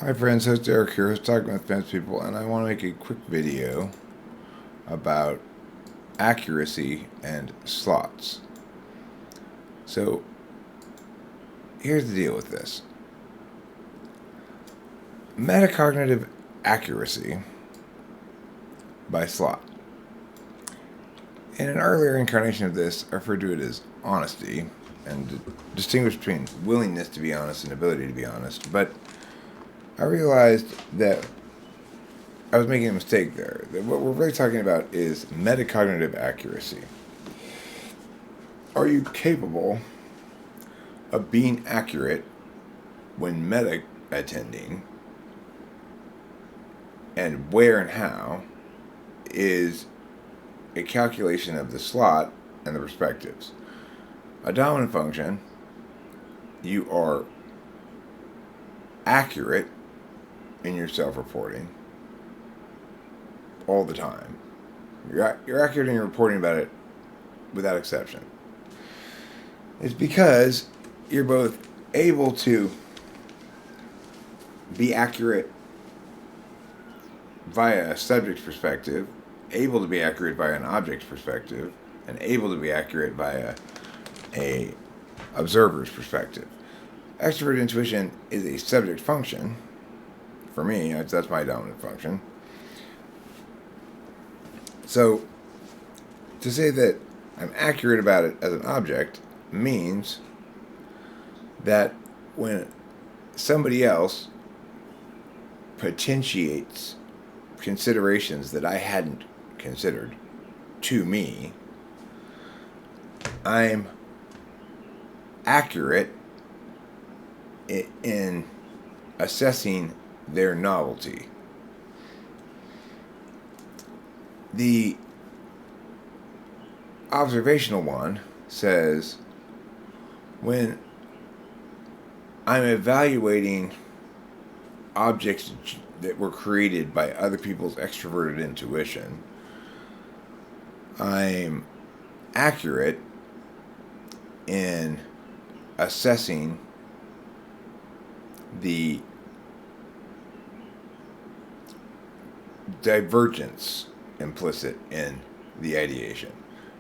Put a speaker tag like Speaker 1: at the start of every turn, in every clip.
Speaker 1: Hi friends, host Eric here, host Talking with Fence People, and I want to make a quick video about accuracy and slots. So here's the deal with this. Metacognitive accuracy by slot. In an earlier incarnation of this, I referred to it as honesty and distinguished between willingness to be honest and ability to be honest, but I realized that I was making a mistake there. What we're really talking about is metacognitive accuracy. Are you capable of being accurate when meta attending, and where and how is a calculation of the slot and the perspectives? A dominant function, you are accurate in your self-reporting all the time. You're accurate in your reporting about it without exception. It's because you're both able to be accurate via a subject's perspective, able to be accurate via an object's perspective, and able to be accurate via a observer's perspective. Extrovert intuition is a subject function. For me, that's my dominant function. So, to say that I'm accurate about it as an object means that when somebody else potentiates considerations that I hadn't considered to me, I'm accurate in assessing their novelty. The observational one says when I'm evaluating objects that were created by other people's extroverted intuition, I'm accurate in assessing the divergence implicit in the ideation.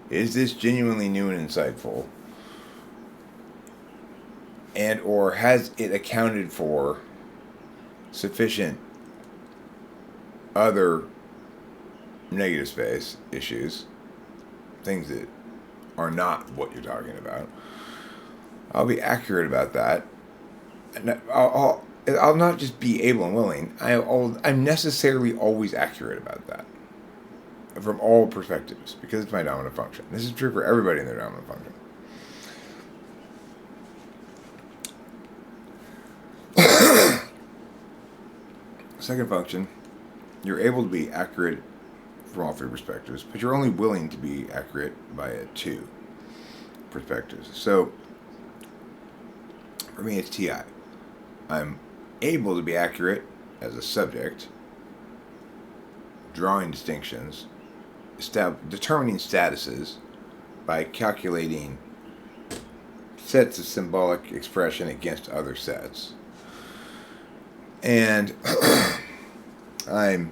Speaker 1: Is this genuinely new and insightful? And or has it accounted for sufficient other negative space issues, things that are not what you're talking about? I'll be accurate about that. I'll not just be able and willing. I'm necessarily always accurate about that from all perspectives because it's my dominant function. This is true for everybody in their dominant function. Second function, you're able to be accurate from all three perspectives, but you're only willing to be accurate via two perspectives. So, for me, it's TI. I'm able to be accurate as a subject, drawing distinctions, determining statuses by calculating sets of symbolic expression against other sets. And I'm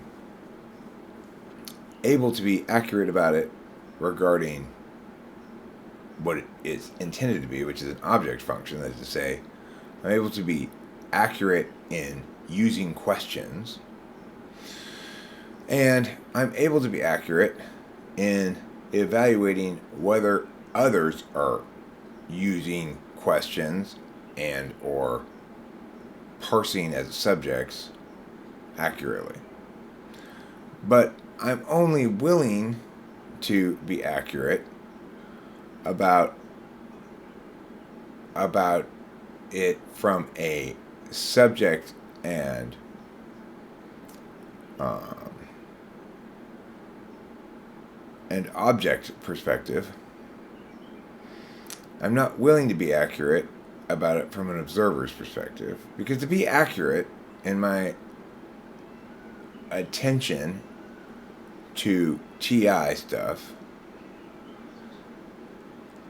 Speaker 1: able to be accurate about it regarding what it is intended to be, which is an object function. That is to say, I'm able to be accurate in using questions, and I'm able to be accurate in evaluating whether others are using questions and or parsing as subjects accurately. But I'm only willing to be accurate about it from a subject and object perspective. I'm not willing to be accurate about it from an observer's perspective, because to be accurate in my attention to TI stuff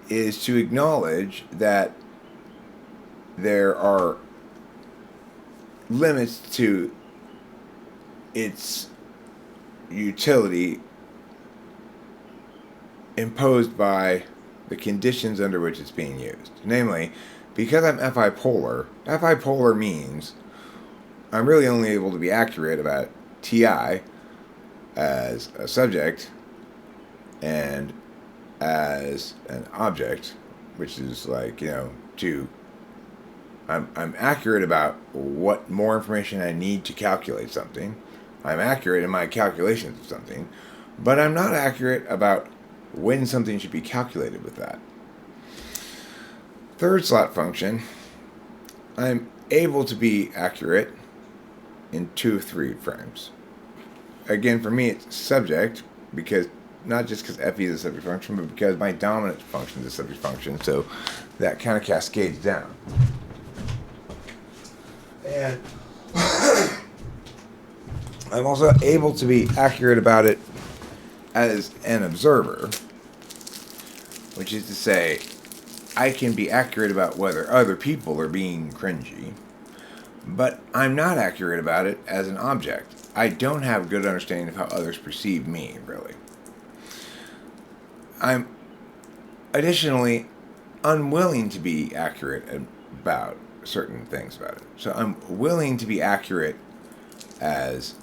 Speaker 1: is to acknowledge that there are limits to its utility imposed by the conditions under which it's being used. Namely, because I'm FI polar means I'm really only able to be accurate about TI as a subject and as an object, which is like, I'm accurate about what more information I need to calculate something. I'm accurate in my calculations of something, but I'm not accurate about when something should be calculated with that. Third slot function, I'm able to be accurate in 2 of 3 frames. Again, for me, it's subject, because not just because FE is a subject function, but because my dominant function is a subject function, so that kind of cascades down. And I'm also able to be accurate about it as an observer, which is to say, I can be accurate about whether other people are being cringy, but I'm not accurate about it as an object. I don't have a good understanding of how others perceive me, really. I'm additionally unwilling to be accurate about certain things about it. So I'm willing to be accurate as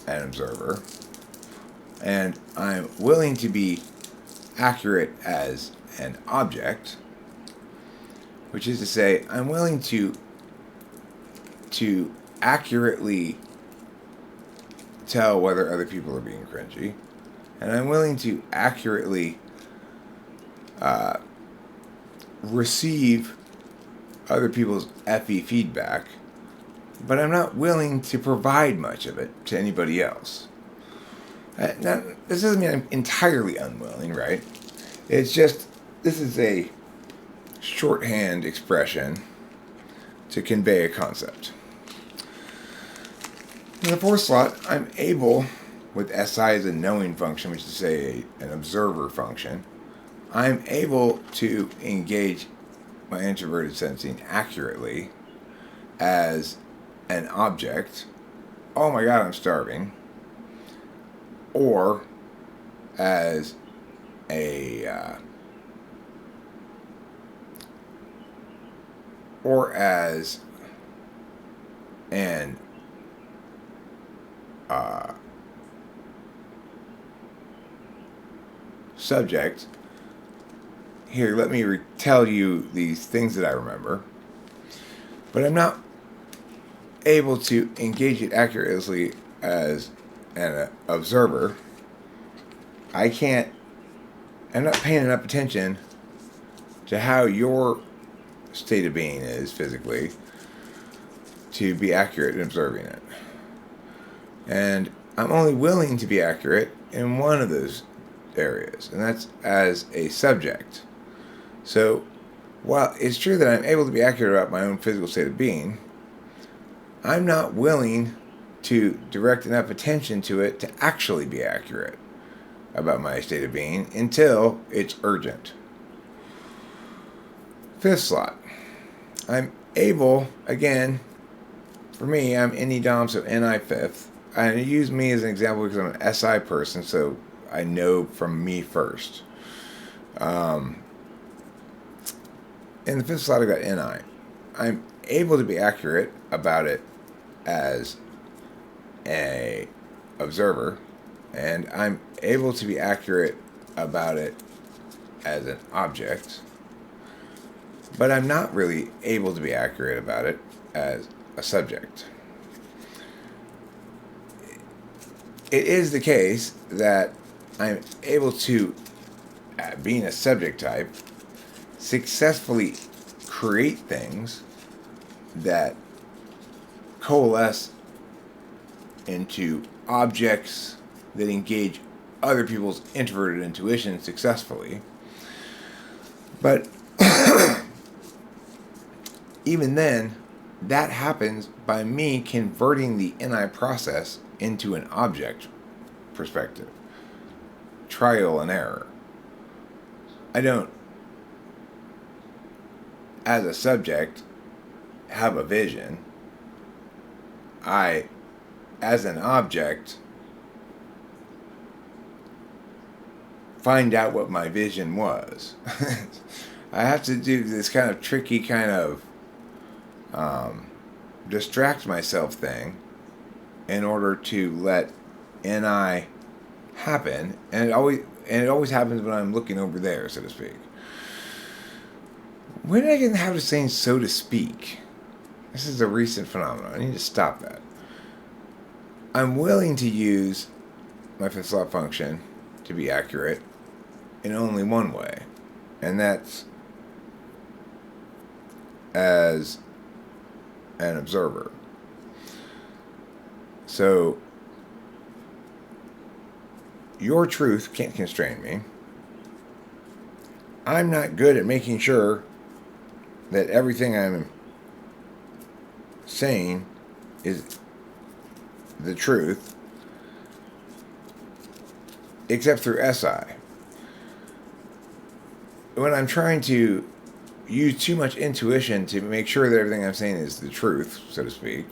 Speaker 1: an observer, and I'm willing to be accurate as an object, which is to say, I'm willing to accurately tell whether other people are being cringy, and I'm willing to accurately receive other people's FE feedback, but I'm not willing to provide much of it to anybody else. Now, this doesn't mean I'm entirely unwilling, right? It's just, this is a shorthand expression to convey a concept. In the fourth slot, I'm able, with SI as a knowing function, which is to say an observer function, I'm able to engage my introverted sensing accurately as an object. Oh my god, I'm starving. Or as an subject. Here, let me tell you these things that I remember. But I'm not able to engage it accurately as an observer. I'm not paying enough attention to how your state of being is physically to be accurate in observing it. And I'm only willing to be accurate in one of those areas, and that's as a subject. So, while it's true that I'm able to be accurate about my own physical state of being, I'm not willing to direct enough attention to it to actually be accurate about my state of being until it's urgent. Fifth slot. I'm able, again, for me, I'm NE Dom, so NI fifth. I use me as an example because I'm an SI person, so I know from me first. In the fifth slot, I've got NI. I'm able to be accurate about it as a observer, and I'm able to be accurate about it as an object, but I'm not really able to be accurate about it as a subject. It is the case that I'm able to, being a subject type, successfully create things that coalesce into objects that engage other people's introverted intuition successfully. But even then, that happens by me converting the NI process into an object perspective. Trial and error. I don't, as a subject, have a vision. I, as an object, find out what my vision was. I have to do this kind of tricky kind of distract myself thing in order to let NI happen, and it always happens when I'm looking over there, so to speak. When did I get have to saying "so to speak"? This is a recent phenomenon. I need to stop that. I'm willing to use my fifth slot function to be accurate in only one way, and that's as an observer. So your truth can't constrain me. I'm not good at making sure that everything I'm saying is the truth, except through SI. When I'm trying to use too much intuition to make sure that everything I'm saying is the truth, so to speak,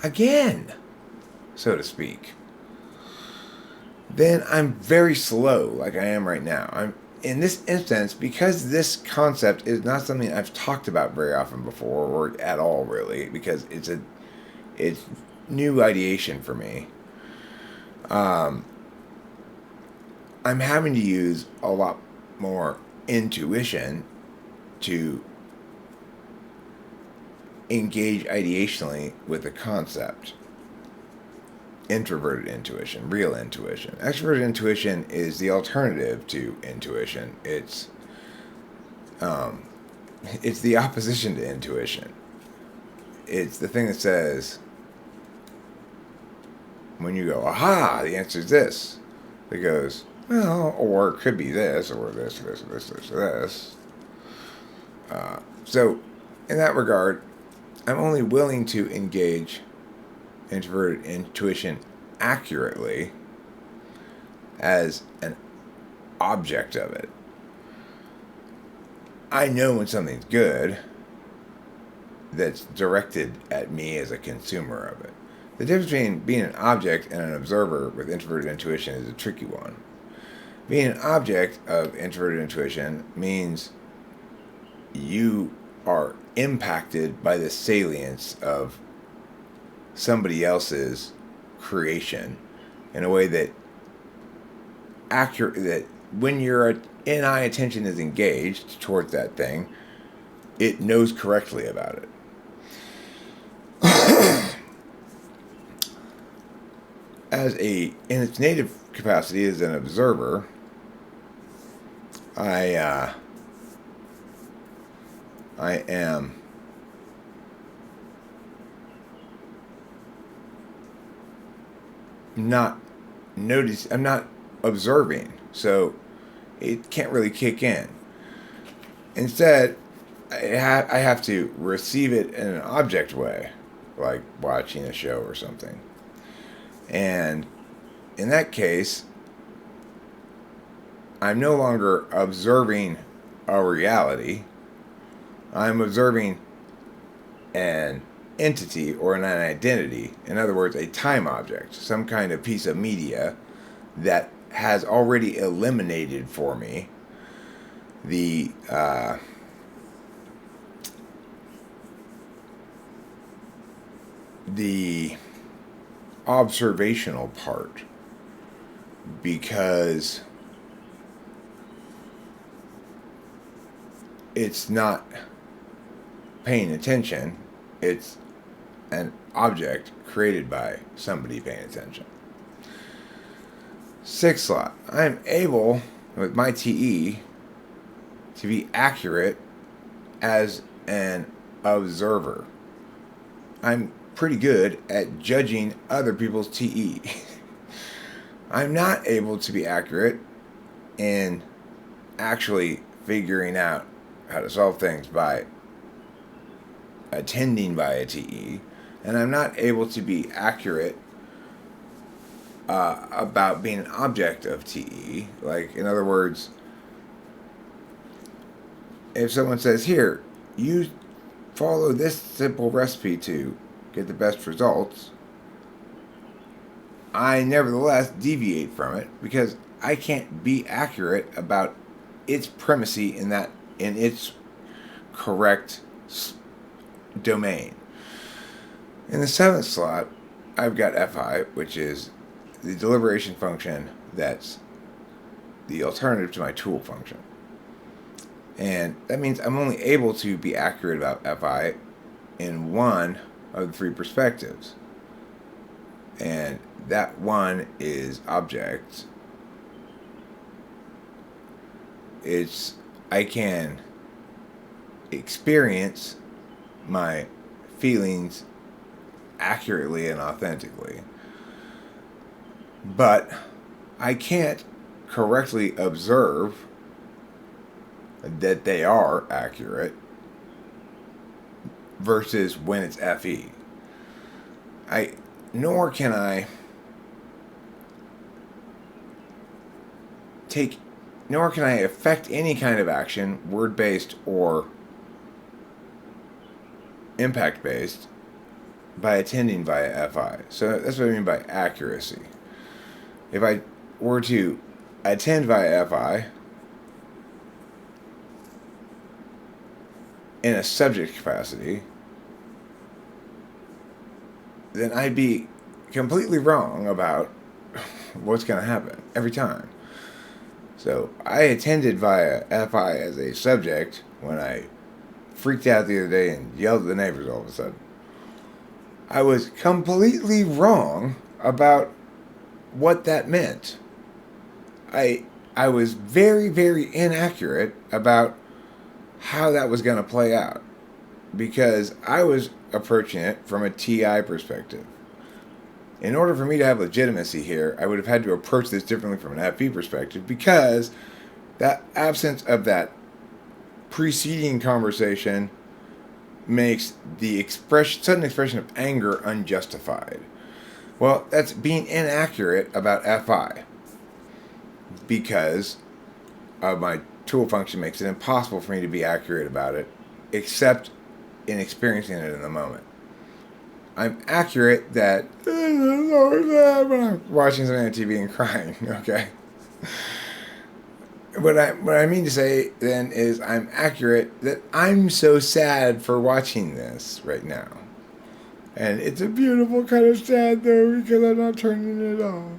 Speaker 1: again, so to speak, then I'm very slow, like I am right now. I'm in this instance, because this concept is not something I've talked about very often before, or at all really, because it's new ideation for me. I'm having to use a lot more intuition to engage ideationally with the concept. Introverted intuition, real intuition. Extroverted intuition is the alternative to intuition. It's the opposition to intuition. It's the thing that says, when you go, aha, the answer is this. It goes, well, or it could be this, or this, or this, or this, or this, or this. So, in that regard, I'm only willing to engage introverted intuition accurately as an object of it. I know when something's good that's directed at me as a consumer of it. The difference between being an object and an observer with introverted intuition is a tricky one. Being an object of introverted intuition means you are impacted by the salience of somebody else's creation in a way that that when your NI attention is engaged towards that thing, it knows correctly about it. In its native capacity as an observer, I am not I'm not observing, so it can't really kick in. Instead, I have to receive it in an object way, like watching a show or something. And in that case, I'm no longer observing a reality. I'm observing an entity or an identity. In other words, a time object, some kind of piece of media that has already eliminated for me the observational part, because it's not paying attention. It's an object created by somebody paying attention. Sixth slot. I'm able, with my TE, to be accurate as an observer. I'm pretty good at judging other people's TE. I'm not able to be accurate in actually figuring out how to solve things by attending by a TE, and I'm not able to be accurate about being an object of TE. Like, in other words, if someone says, here, use follow this simple recipe to get the best results, I nevertheless deviate from it because I can't be accurate about its primacy in its correct domain. In the 7th slot, I've got fi, which is the deliberation function that's the alternative to my tool function. And that means I'm only able to be accurate about fi in one of the 3 perspectives. And that one is object. I can experience my feelings accurately and authentically, but I can't correctly observe that they are accurate versus when it's FE. Nor can I affect any kind of action, word-based or impact-based, by attending via FI. So that's what I mean by accuracy. If I were to attend via FI in a subject capacity, then I'd be completely wrong about what's going to happen every time. So I attended via FI as a subject when I freaked out the other day and yelled at the neighbors all of a sudden. I was completely wrong about what that meant. I was very, very inaccurate about how that was going to play out because I was approaching it from a TI perspective. In order for me to have legitimacy here, I would have had to approach this differently from an FE perspective because that absence of that preceding conversation makes the sudden expression of anger unjustified. Well, that's being inaccurate about FI because my tool function makes it impossible for me to be accurate about it except in experiencing it in the moment. I'm accurate that when I'm watching something on TV and crying, okay? What I mean to say then is I'm accurate that I'm so sad for watching this right now. And it's a beautiful kind of sad though because I'm not turning it off.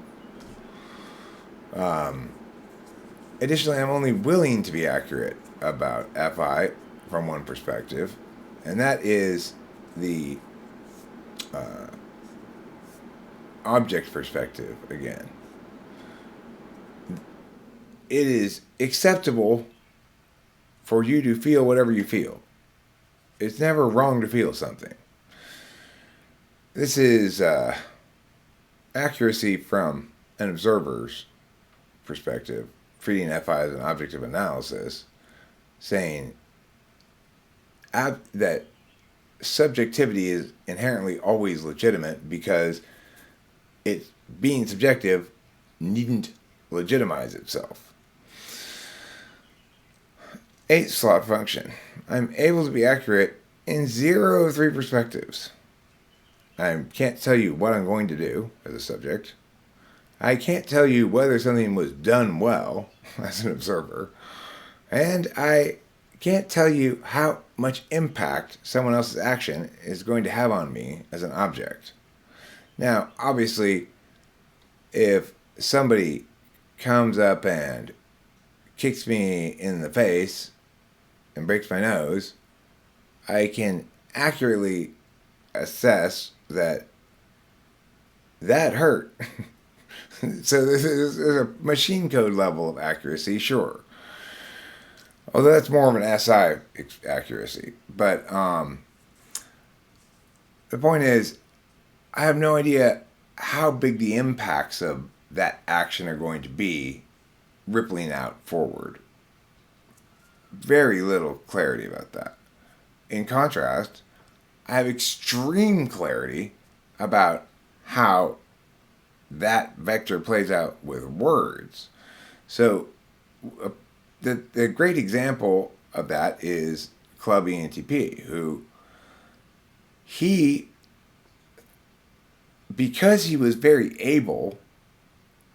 Speaker 1: Additionally, I'm only willing to be accurate about FI from one perspective, and that is the object perspective again. It is acceptable for you to feel whatever you feel. It's never wrong to feel something. This is accuracy from an observer's perspective, treating FI as an object of analysis, saying that subjectivity is inherently always legitimate because it being subjective needn't legitimize itself. 8th slot function. I'm able to be accurate in 0 of 3 perspectives. I can't tell you what I'm going to do as a subject. I can't tell you whether something was done well as an observer. And I can't tell you how much impact someone else's action is going to have on me as an object. Now, obviously, if somebody comes up and kicks me in the face and breaks my nose, I can accurately assess that hurt. So there's a machine code level of accuracy, sure. Although that's more of an SI accuracy. But the point is, I have no idea how big the impacts of that action are going to be rippling out forward. Very little clarity about that. In contrast, I have extreme clarity about how that vector plays out with words. So the great example of that is Club ENTP, who he, because he was very able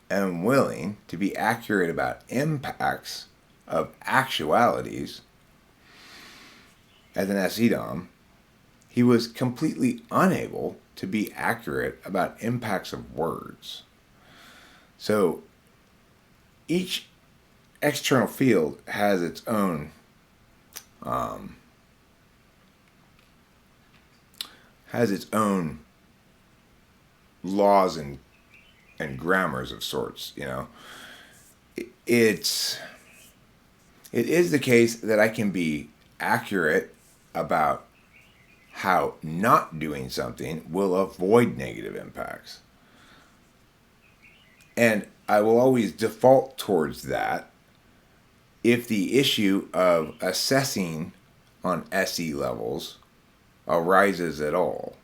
Speaker 1: and willing to be accurate about impacts of actualities as an SEDOM, he was completely unable to be accurate about impacts of words. So each external field has its own laws and grammars of sorts. It is the case that I can be accurate about how not doing something will avoid negative impacts. And I will always default towards that if the issue of assessing on SE levels arises at all.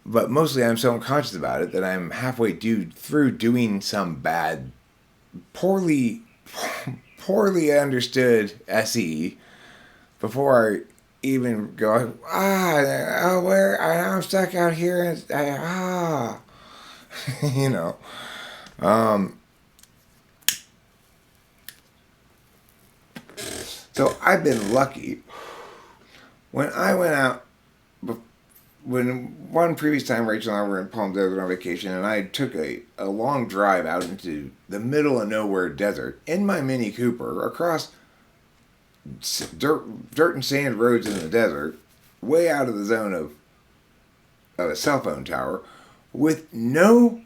Speaker 1: But mostly I'm so unconscious about it that I'm halfway through doing some bad, poorly understood SE before I even go, where I'm stuck out here, and So I've been lucky. When I went out, when one previous time Rachel and I were in Palm Desert on vacation, and I took a long drive out into the middle of nowhere desert in my Mini Cooper across dirt and sand roads in the desert, way out of the zone of a cell phone tower, with no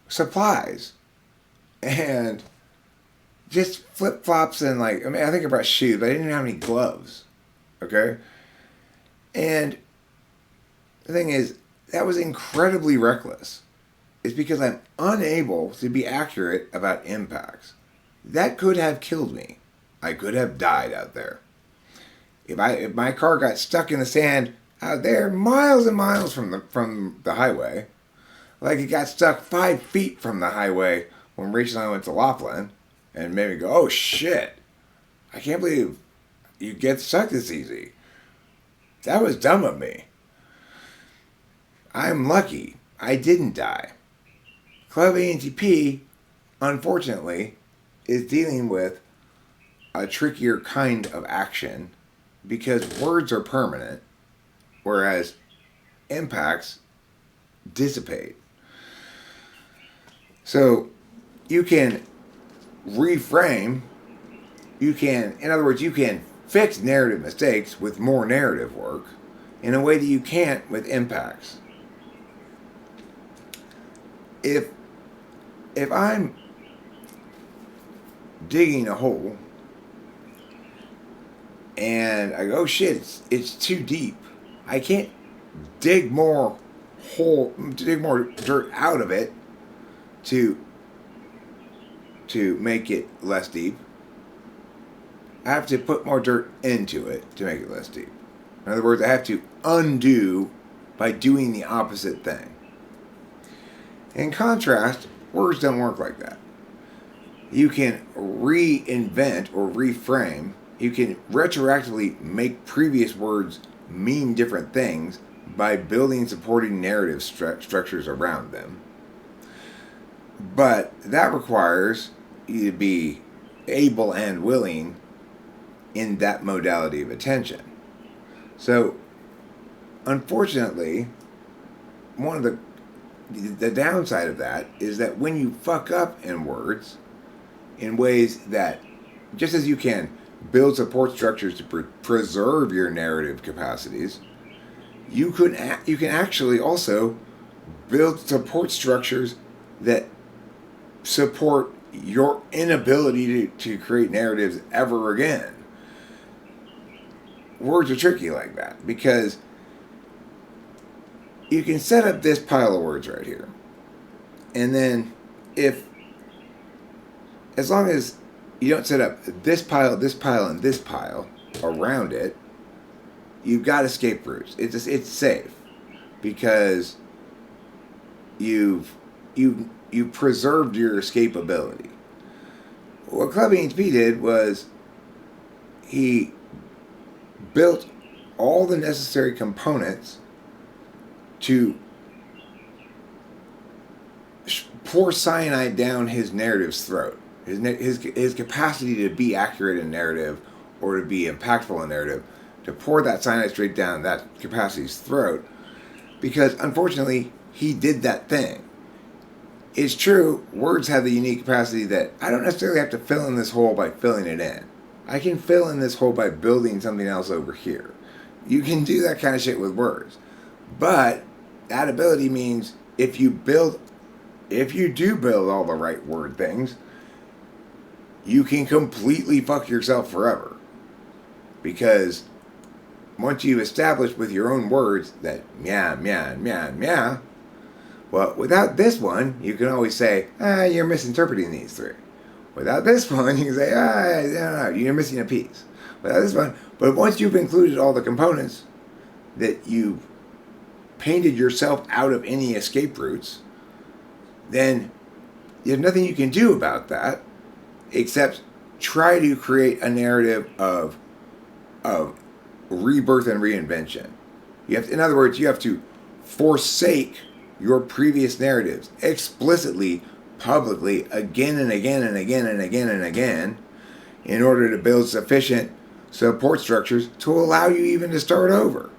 Speaker 1: supplies, and just flip flops and I think I brought shoes, but I didn't have any gloves. Okay, and the thing is, that was incredibly reckless. It's because I'm unable to be accurate about impacts. That could have killed me. I could have died out there. If my car got stuck in the sand out there, miles and miles from the highway, like it got stuck 5 feet from the highway when Rachel and I went to Laughlin, and made me go, oh shit, I can't believe you get stuck this easy. That was dumb of me. I'm lucky I didn't die. Club ANTP, unfortunately, is dealing with a trickier kind of action because words are permanent, whereas impacts dissipate. So you can reframe, in other words, you can fix narrative mistakes with more narrative work in a way that you can't with impacts. If I'm digging a hole and I go, oh shit, it's too deep, I can't dig more dirt out of it to make it less deep. I have to put more dirt into it to make it less deep. In other words, I have to undo by doing the opposite thing. In contrast, words don't work like that. You can reinvent or reframe. You can retroactively make previous words mean different things by building supporting narrative structures around them. But that requires you to be able and willing in that modality of attention. So, unfortunately, one of the downside of that is that when you fuck up in words in ways that, just as you can build support structures to preserve your narrative capacities, you can actually also build support structures that support your inability to create narratives ever again. Words are tricky like that because you can set up this pile of words right here, and then as long as you don't set up this pile, and this pile around it, you've got escape routes. It's safe because you preserved your escapability. What Club ANTP did was he built all the necessary components to pour cyanide down his narrative's throat. His capacity to be accurate in narrative or to be impactful in narrative, to pour that cyanide straight down that capacity's throat, because unfortunately he did that thing. It's true, words have the unique capacity that I don't necessarily have to fill in this hole by filling it in. I can fill in this hole by building something else over here. You can do that kind of shit with words. But that ability means if you do build all the right word things, you can completely fuck yourself forever. Because once you've established with your own words that meow, meow, meow, meow, well, without this one, you can always say, you're misinterpreting these three. Without this one, you can say, no, you're missing a piece. Without this one, but once you've included all the components that you've painted yourself out of any escape routes, then there's nothing you can do about that except try to create a narrative of rebirth and reinvention. In other words, you have to forsake your previous narratives explicitly, publicly, again and again and again and again and again, in order to build sufficient support structures to allow you even to start over.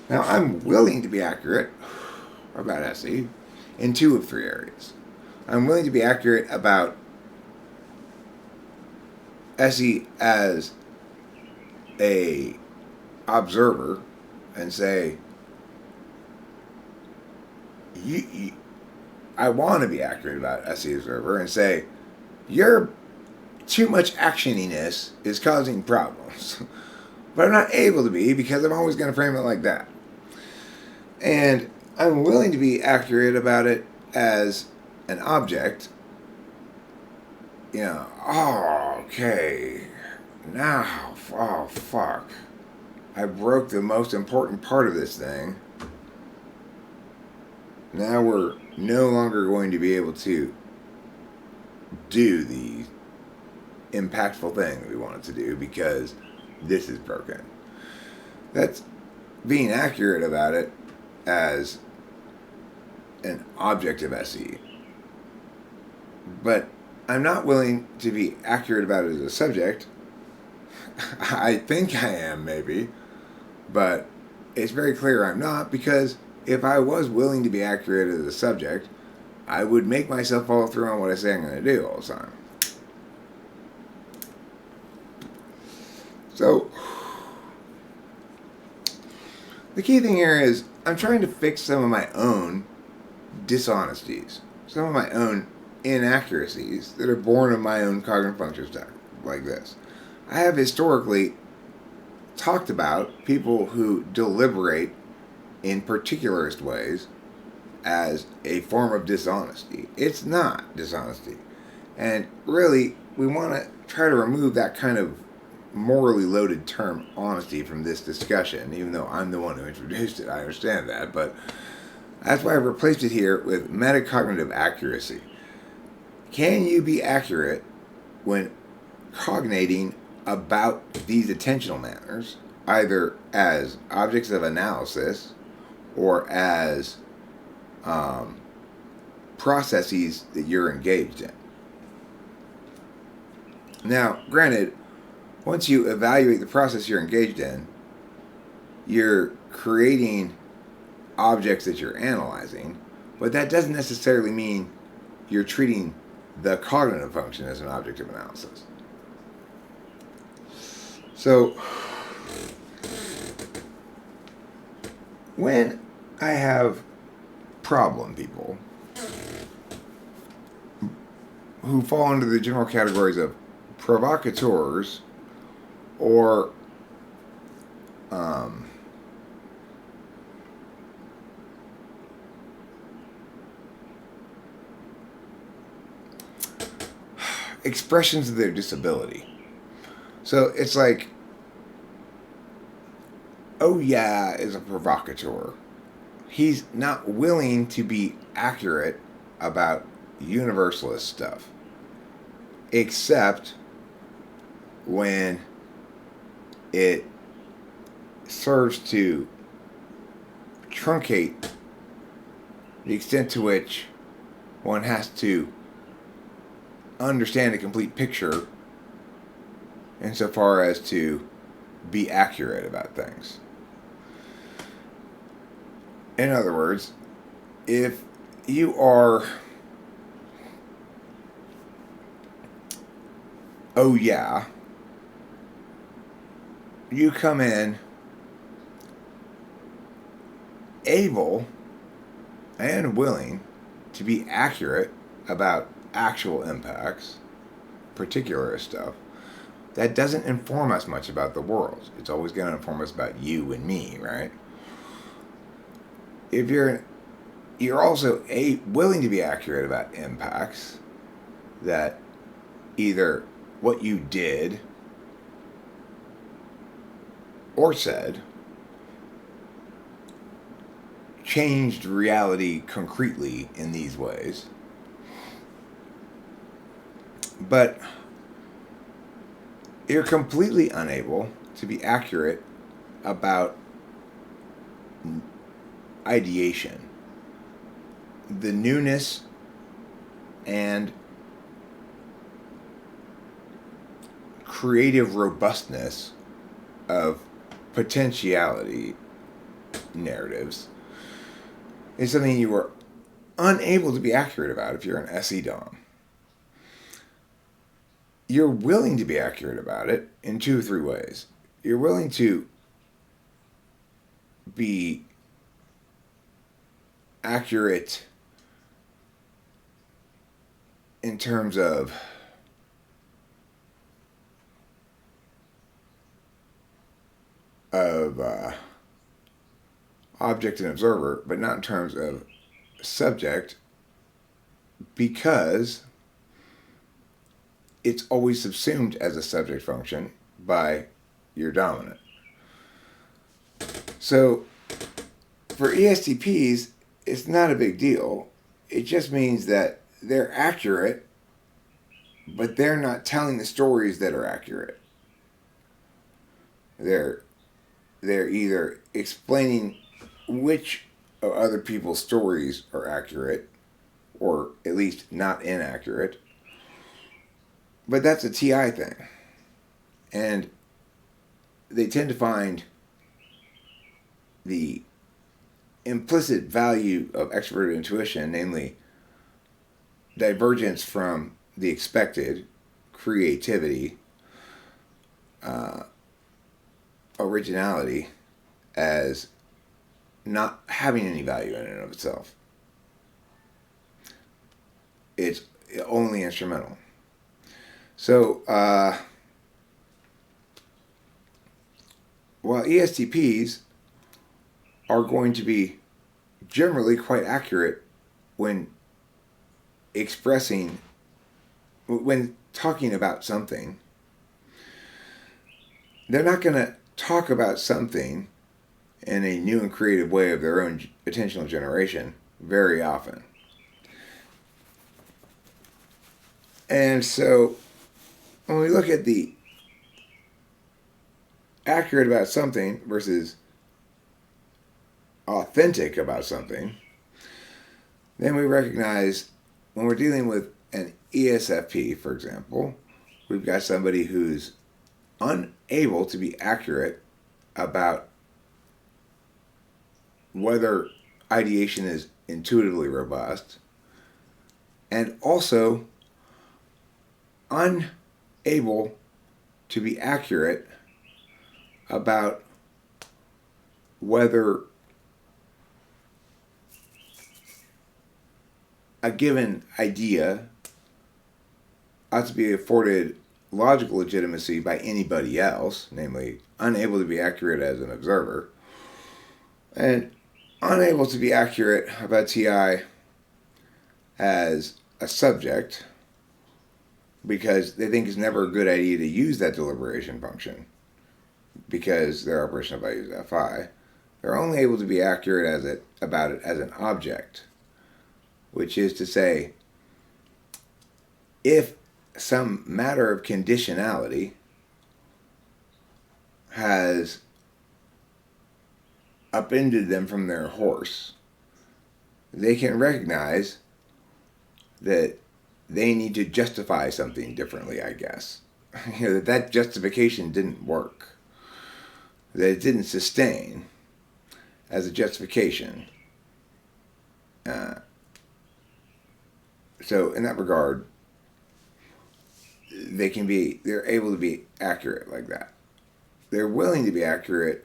Speaker 1: Now, I'm willing to be accurate about SE in 2 of 3 areas. I'm willing to be accurate about SE as a observer and say, I want to be accurate about SE observer and say, your too much actioniness is causing problems. But I'm not able to be because I'm always going to frame it like that. And I'm willing to be accurate about it as an object. Okay. Now, oh, fuck. I broke the most important part of this thing. Now we're no longer going to be able to do the impactful thing that we wanted to do because this is broken. That's being accurate about it as an object of SE. But I'm not willing to be accurate about it as a subject. I think I am, maybe. But it's very clear I'm not, because if I was willing to be accurate as a subject, I would make myself follow through on what I say I'm going to do all the time. So, the key thing here is I'm trying to fix some of my own dishonesties, some of my own inaccuracies that are born of my own cognitive function stack, like this. I have historically talked about people who deliberate in particularist ways as a form of dishonesty. It's not dishonesty. And really, we want to try to remove that kind of morally loaded term honesty from this discussion, even though I'm the one who introduced it. I understand that, but that's why I've replaced it here with metacognitive accuracy. Can you be accurate when cognating about these attentional manners, either as objects of analysis or as processes that you're engaged in? Now, granted, once you evaluate the process you're engaged in, you're creating objects that you're analyzing, but that doesn't necessarily mean you're treating the cognitive function as an object of analysis. So, when I have problem people who fall into the general categories of provocateurs or expressions of their disability. So it's like, oh yeah, is a provocateur. He's not willing to be accurate about universalist stuff, except when it serves to truncate the extent to which one has to understand a complete picture insofar as to be accurate about things. In other words, if you are, oh yeah, you come in able and willing to be accurate about actual impacts, particular stuff, that doesn't inform us much about the world. It's always going to inform us about you and me, right? If you're also willing to be accurate about impacts that either what you did or said changed reality concretely in these ways, but you're completely unable to be accurate about ideation, the newness and creative robustness of potentiality narratives is something you are unable to be accurate about if you're an SE Dom. You're willing to be accurate about it in 2 or 3 ways. You're willing to be accurate in terms of object and observer, but not in terms of subject, because it's always subsumed as a subject function by your dominant. So for ESTPs, it's not a big deal. It just means that they're accurate, but they're not telling the stories that are accurate. They're either explaining which of other people's stories are accurate, or at least not inaccurate. But that's a TI thing. And they tend to find the implicit value of extroverted intuition, namely divergence from the expected, creativity, originality, as not having any value in and of itself. It's only instrumental. So, while ESTPs are going to be generally quite accurate when when talking about something, they're not going to talk about something in a new and creative way of their own attentional generation very often. And so when we look at the accurate about something versus authentic about something, then we recognize when we're dealing with an ESFP, for example, we've got somebody who's unable to be accurate about whether ideation is intuitively robust, and also unable to be accurate about whether a given idea ought to be afforded logical legitimacy by anybody else, namely unable to be accurate as an observer, and unable to be accurate about TI as a subject, because they think it's never a good idea to use that deliberation function because their operational value is Fi. They're only able to be accurate about it as an object, which is to say, if some matter of conditionality has upended them from their horse, they can recognize that they need to justify something differently, I guess. That justification didn't work. That it didn't sustain as a justification. So in that regard, they're able to be accurate like that. They're willing to be accurate,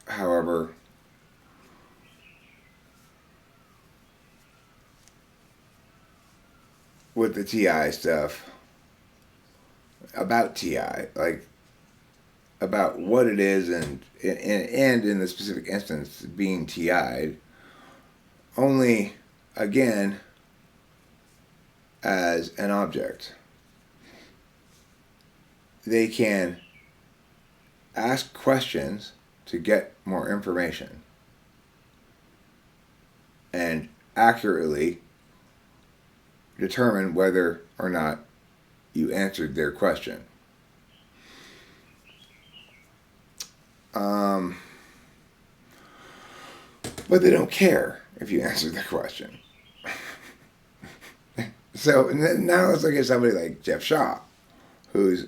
Speaker 1: however, with the TI stuff, about TI, like about what it is, and in the specific instance being TI'd, only again as an object. They can ask questions to get more information and accurately determine whether or not you answered their question. But they don't care if you answer the question. So now let's look at somebody like Jeff Shaw, who's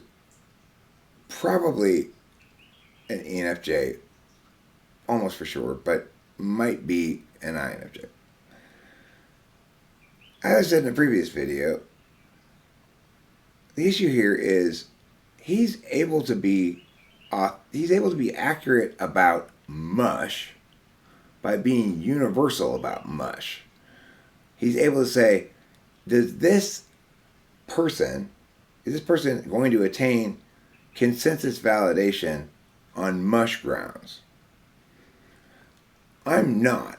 Speaker 1: probably an ENFJ, almost for sure, but might be an INFJ. As I said in a previous video, the issue here is he's able to be accurate about mush by being universal about mush. He's able to say, is this person going to attain consensus validation on mush grounds? I'm not.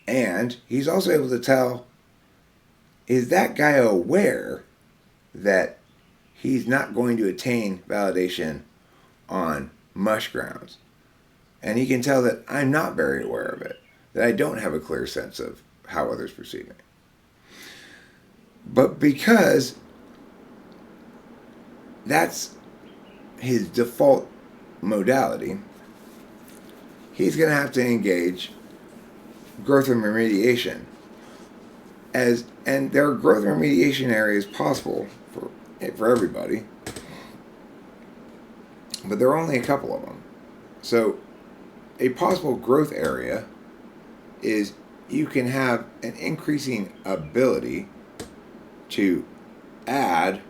Speaker 1: And he's also able to tell, is that guy aware that he's not going to attain validation on mush grounds? And he can tell that I'm not very aware of it, that I don't have a clear sense of how others perceive me. But because that's his default modality, he's going to have to engage growth and remediation. And there are growth and remediation areas possible for everybody, but there are only a couple of them. So a possible growth area is you can have an increasing ability to add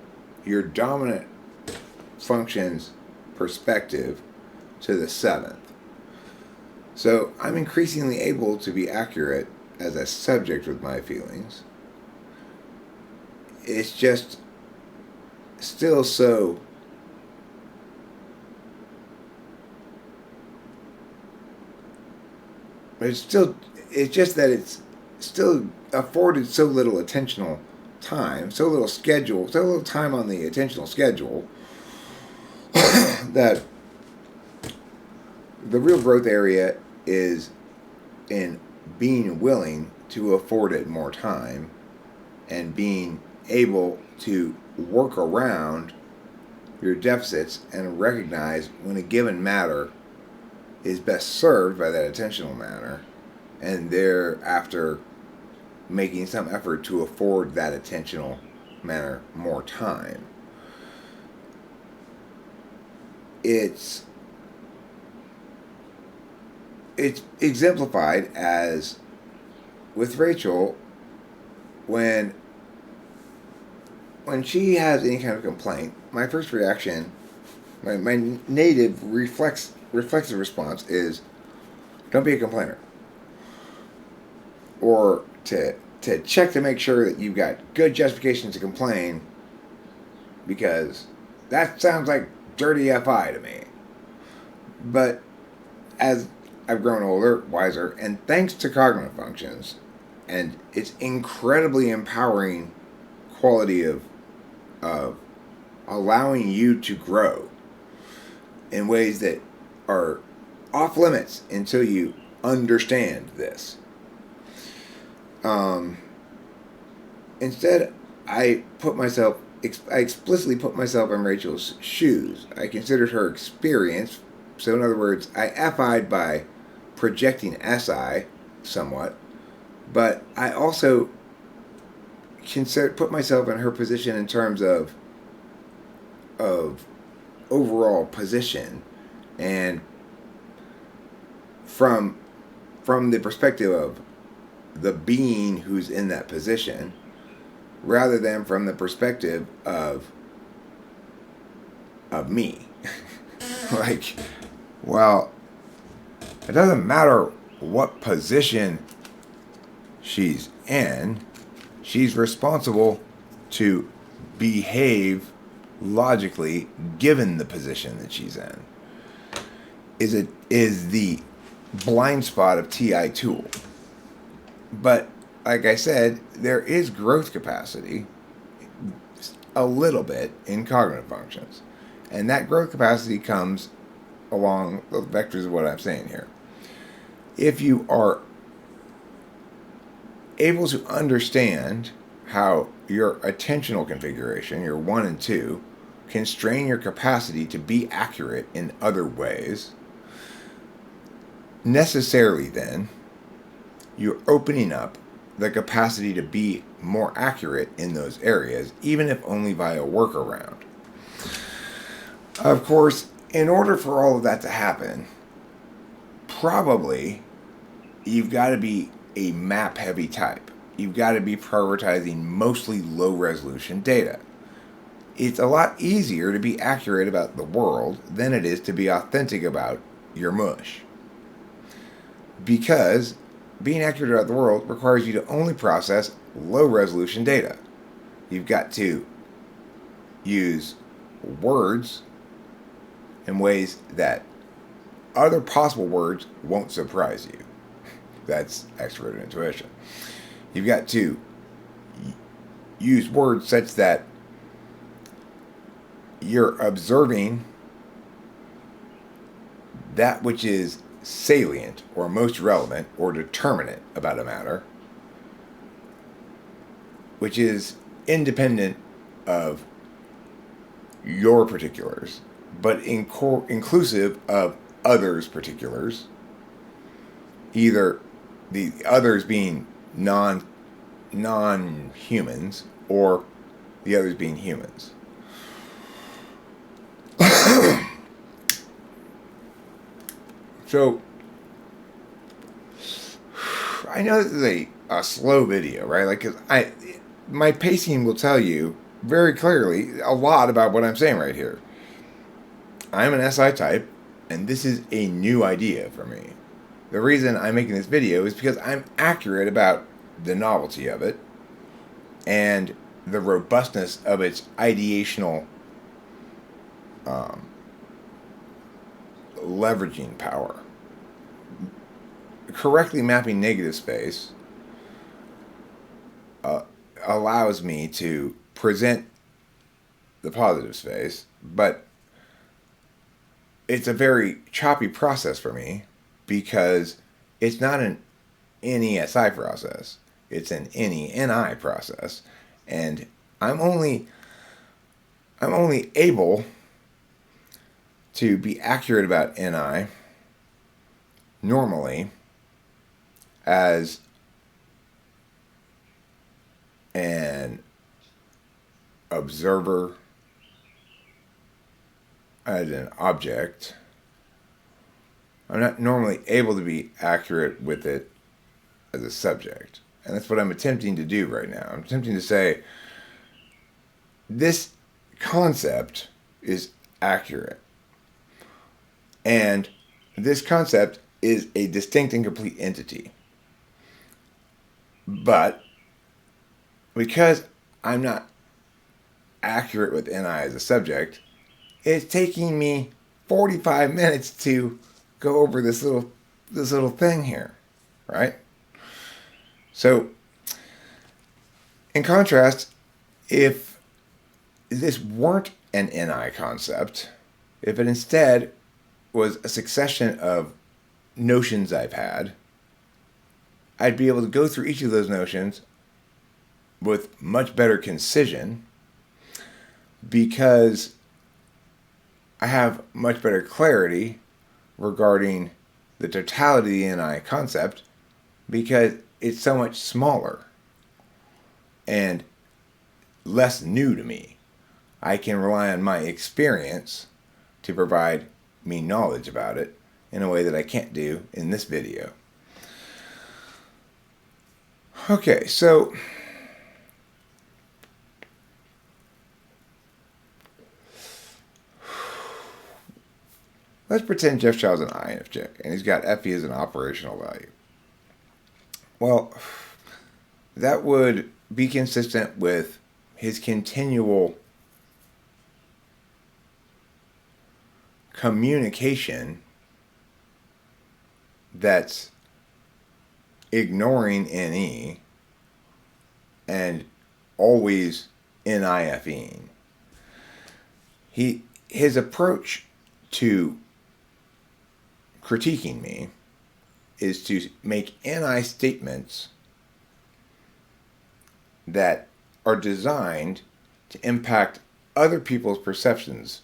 Speaker 1: your dominant function's perspective to the seventh. So I'm increasingly able to be accurate as a subject with my feelings. It's just still so it's just that it's still afforded so little attentional time, so little time on the attentional schedule that the real growth area is in being willing to afford it more time and being able to work around your deficits and recognize when a given matter is best served by that attentional matter, and thereafter making some effort to afford that attentional matter more time. It's exemplified as with Rachel when she has any kind of complaint. My first reaction, my native reflexive response is, don't be a complainer, or to check to make sure that you've got good justification to complain, because that sounds like dirty FI to me. But as I've grown older, wiser, and thanks to cognitive functions and its incredibly empowering quality of allowing you to grow in ways that are off limits until you understand this. Instead, I explicitly put myself in Rachel's shoes. I considered her experience So in other words, I FI'd by projecting SI somewhat, but I also put myself in her position in terms of overall position, and from the perspective of the being who's in that position, rather than from the perspective of me. Like, well, it doesn't matter what position she's in, she's responsible to behave logically given the position that she's in. Is the blind spot of TI tool. But like I said, there is growth capacity a little bit in cognitive functions. And that growth capacity comes along the vectors of what I'm saying here. If you are able to understand how your attentional configuration, your 1 and 2, constrain your capacity to be accurate in other ways, necessarily then, you're opening up the capacity to be more accurate in those areas, even if only via workaround. Of course, in order for all of that to happen, probably you've got to be a map-heavy type. You've got to be prioritizing mostly low-resolution data. It's a lot easier to be accurate about the world than it is to be authentic about your mush. Because being accurate about the world requires you to only process low-resolution data. You've got to use words in ways that other possible words won't surprise you. That's extroverted intuition. You've got to use words such that you're observing that which is salient or most relevant or determinate about a matter, which is independent of your particulars, but inclusive of others' particulars, either the others being non-humans or the others being humans. So, I know this is a slow video, right? Like, 'cause my pacing will tell you very clearly a lot about what I'm saying right here. I'm an SI type, and this is a new idea for me. The reason I'm making this video is because I'm accurate about the novelty of it and the robustness of its ideational leveraging power. Correctly mapping negative space allows me to present the positive space, but it's a very choppy process for me because it's not an NESI process. It's an NENI process. And I'm only able to be accurate about NI normally as an observer, as an object. I'm not normally able to be accurate with it as a subject. And that's what I'm attempting to do right now. I'm attempting to say, this concept is accurate. And this concept is a distinct and complete entity. But because I'm not accurate with NI as a subject, it's taking me 45 minutes to go over this little thing here, right? So, in contrast, if this weren't an NI concept, if it instead was a succession of notions I've had, I'd be able to go through each of those notions with much better concision because I have much better clarity regarding the totality of the NI concept because it's so much smaller and less new to me. I can rely on my experience to provide me knowledge about it in a way that I can't do in this video. Okay, so let's pretend Jeff Child's an INFJ and he's got FE as an operational value. Well, that would be consistent with his continual communication that's ignoring NE and always NIFing. His approach to critiquing me is to make NI statements that are designed to impact other people's perceptions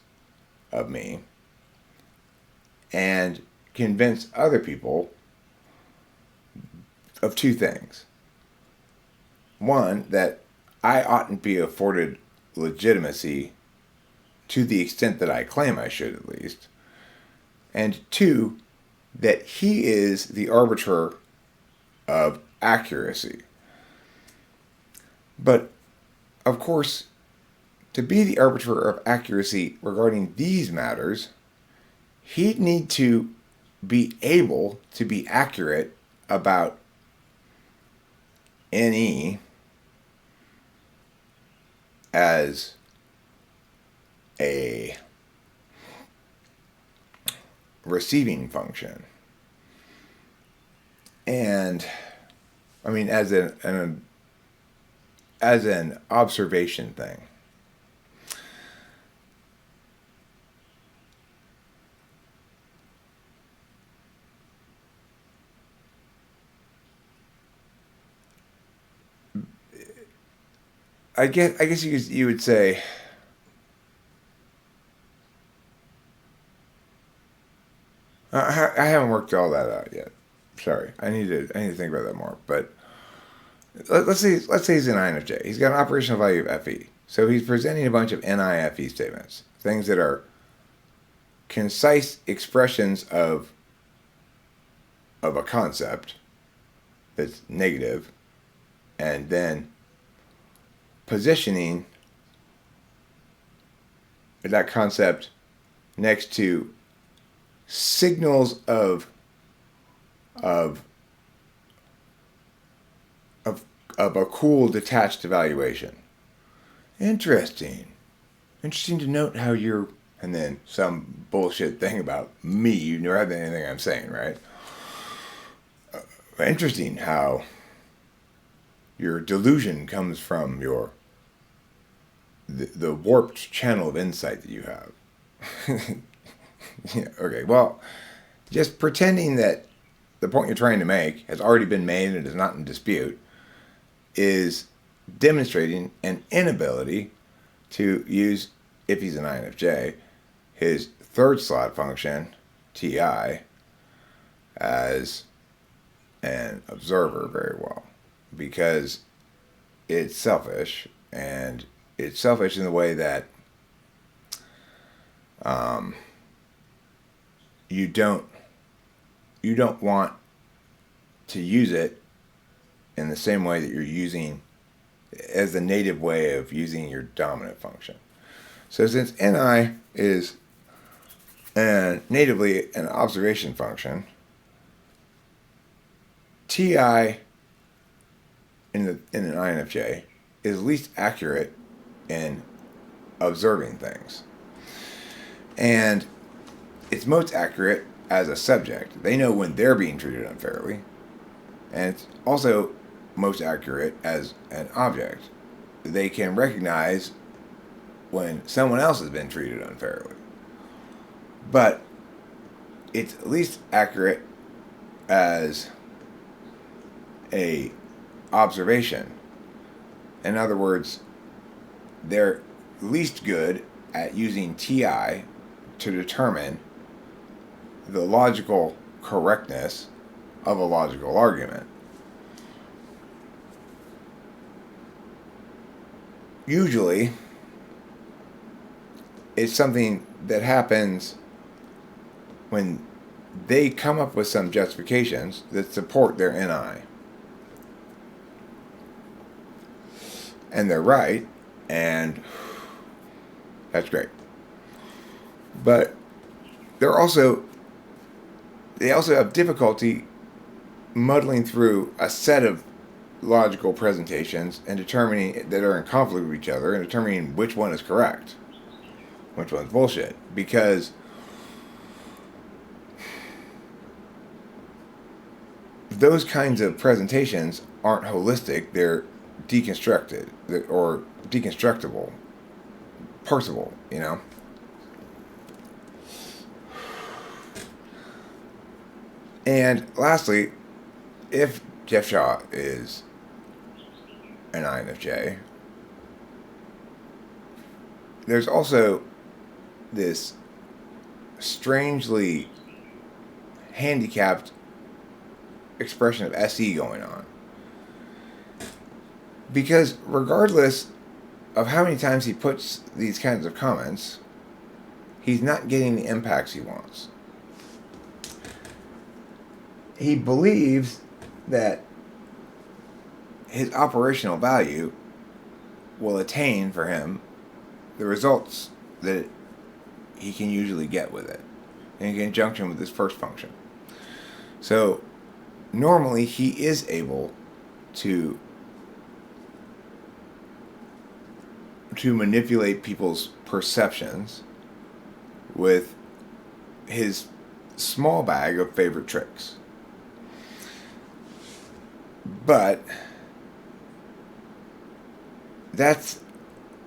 Speaker 1: of me and convince other people of two things. One, that I oughtn't be afforded legitimacy to the extent that I claim I should, at least. And two, that he is the arbiter of accuracy. But, of course, to be the arbiter of accuracy regarding these matters, he'd need to be able to be accurate about NE as a receiving function. And, I mean, as an observation thing. I guess you would say I haven't worked all that out yet. Sorry, I need to think about that more. But let's say he's an INFJ. He's got an operational value of FE, so he's presenting a bunch of NIFE statements, things that are concise expressions of a concept that's negative, and then positioning that concept next to signals of a cool detached evaluation. Interesting to note how you're, and then some bullshit thing about me, you never have anything I'm saying, right? Interesting how your delusion comes from the warped channel of insight that you have. Yeah, okay, well, just pretending that the point you're trying to make has already been made and is not in dispute is demonstrating an inability to use, if he's an INFJ, his third slot function, TI, as an observer very well. Because it's selfish, and it's selfish in the way that you don't want to use it in the same way that you're using as the native way of using your dominant function. So since NI is natively an observation function, TI in an INFJ is least accurate in observing things. And it's most accurate as a subject. They know when they're being treated unfairly. And it's also most accurate as an object. They can recognize when someone else has been treated unfairly. But it's least accurate as a observation. In other words, they're least good at using TI to determine the logical correctness of a logical argument. Usually, it's something that happens when they come up with some justifications that support their NI. And they're right, and that's great. But they also have difficulty muddling through a set of logical presentations and determining that are in conflict with each other and determining which one is correct, which one's bullshit. Because those kinds of presentations aren't holistic, they're deconstructed or deconstructible, parsable, you know? And lastly, if Jeff Shaw is an INFJ, there's also this strangely handicapped expression of SE going on. Because regardless of how many times he puts these kinds of comments, he's not getting the impacts he wants. He believes that his operational value will attain for him the results that he can usually get with it in conjunction with his first function. So normally he is able to manipulate people's perceptions with his small bag of favorite tricks. But that's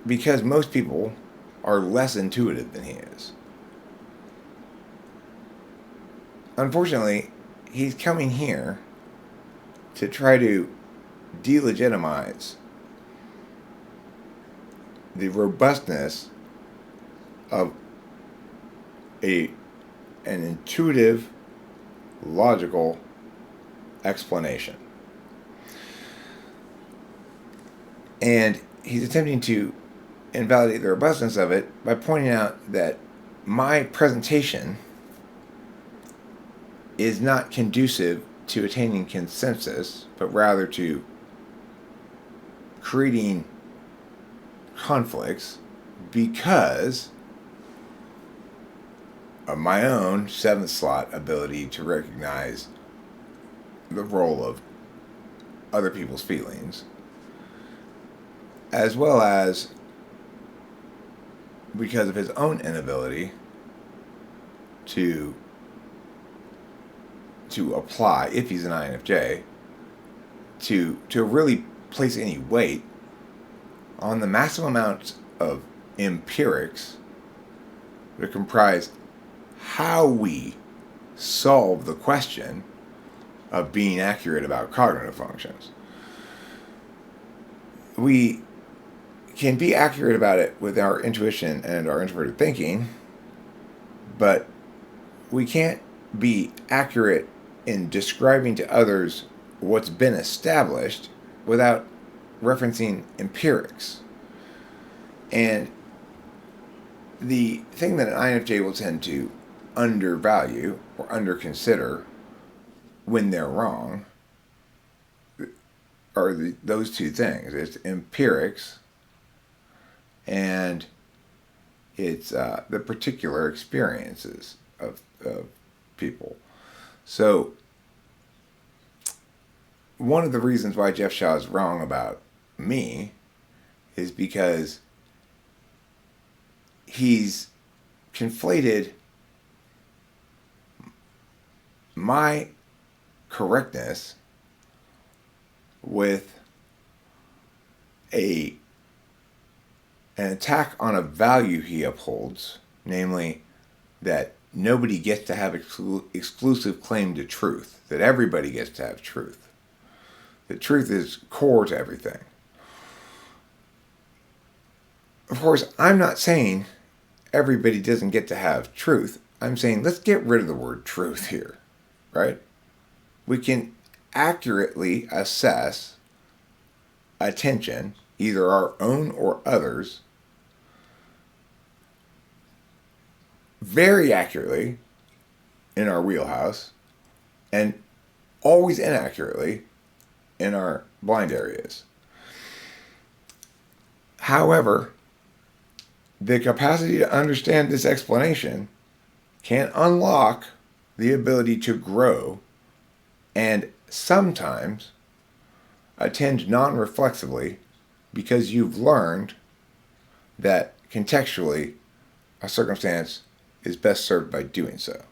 Speaker 1: because most people are less intuitive than he is. Unfortunately, he's coming here to try to delegitimize the robustness of an intuitive, logical explanation. And he's attempting to invalidate the robustness of it by pointing out that my presentation is not conducive to attaining consensus, but rather to creating conflicts because of my own 7th slot ability to recognize the role of other people's feelings, as well as because of his own inability to apply, if he's an INFJ, to really place any weight on the massive amounts of empirics that comprise how we solve the question of being accurate about cognitive functions. We can be accurate about it with our intuition and our introverted thinking, but we can't be accurate in describing to others what's been established without referencing empirics. And the thing that an INFJ will tend to undervalue or underconsider when they're wrong are those two things. It's empirics and it's the particular experiences of people. So one of the reasons why Jeff Shaw is wrong about me is because he's conflated my correctness with an attack on a value he upholds, namely that nobody gets to have exclusive claim to truth, that everybody gets to have truth. That truth is core to everything. Of course, I'm not saying everybody doesn't get to have truth. I'm saying let's get rid of the word truth here, right? We can accurately assess attention, either our own or others, very accurately in our wheelhouse and always inaccurately in our blind areas. However, the capacity to understand this explanation can unlock the ability to grow and sometimes attend non-reflexively because you've learned that contextually a circumstance is best served by doing so.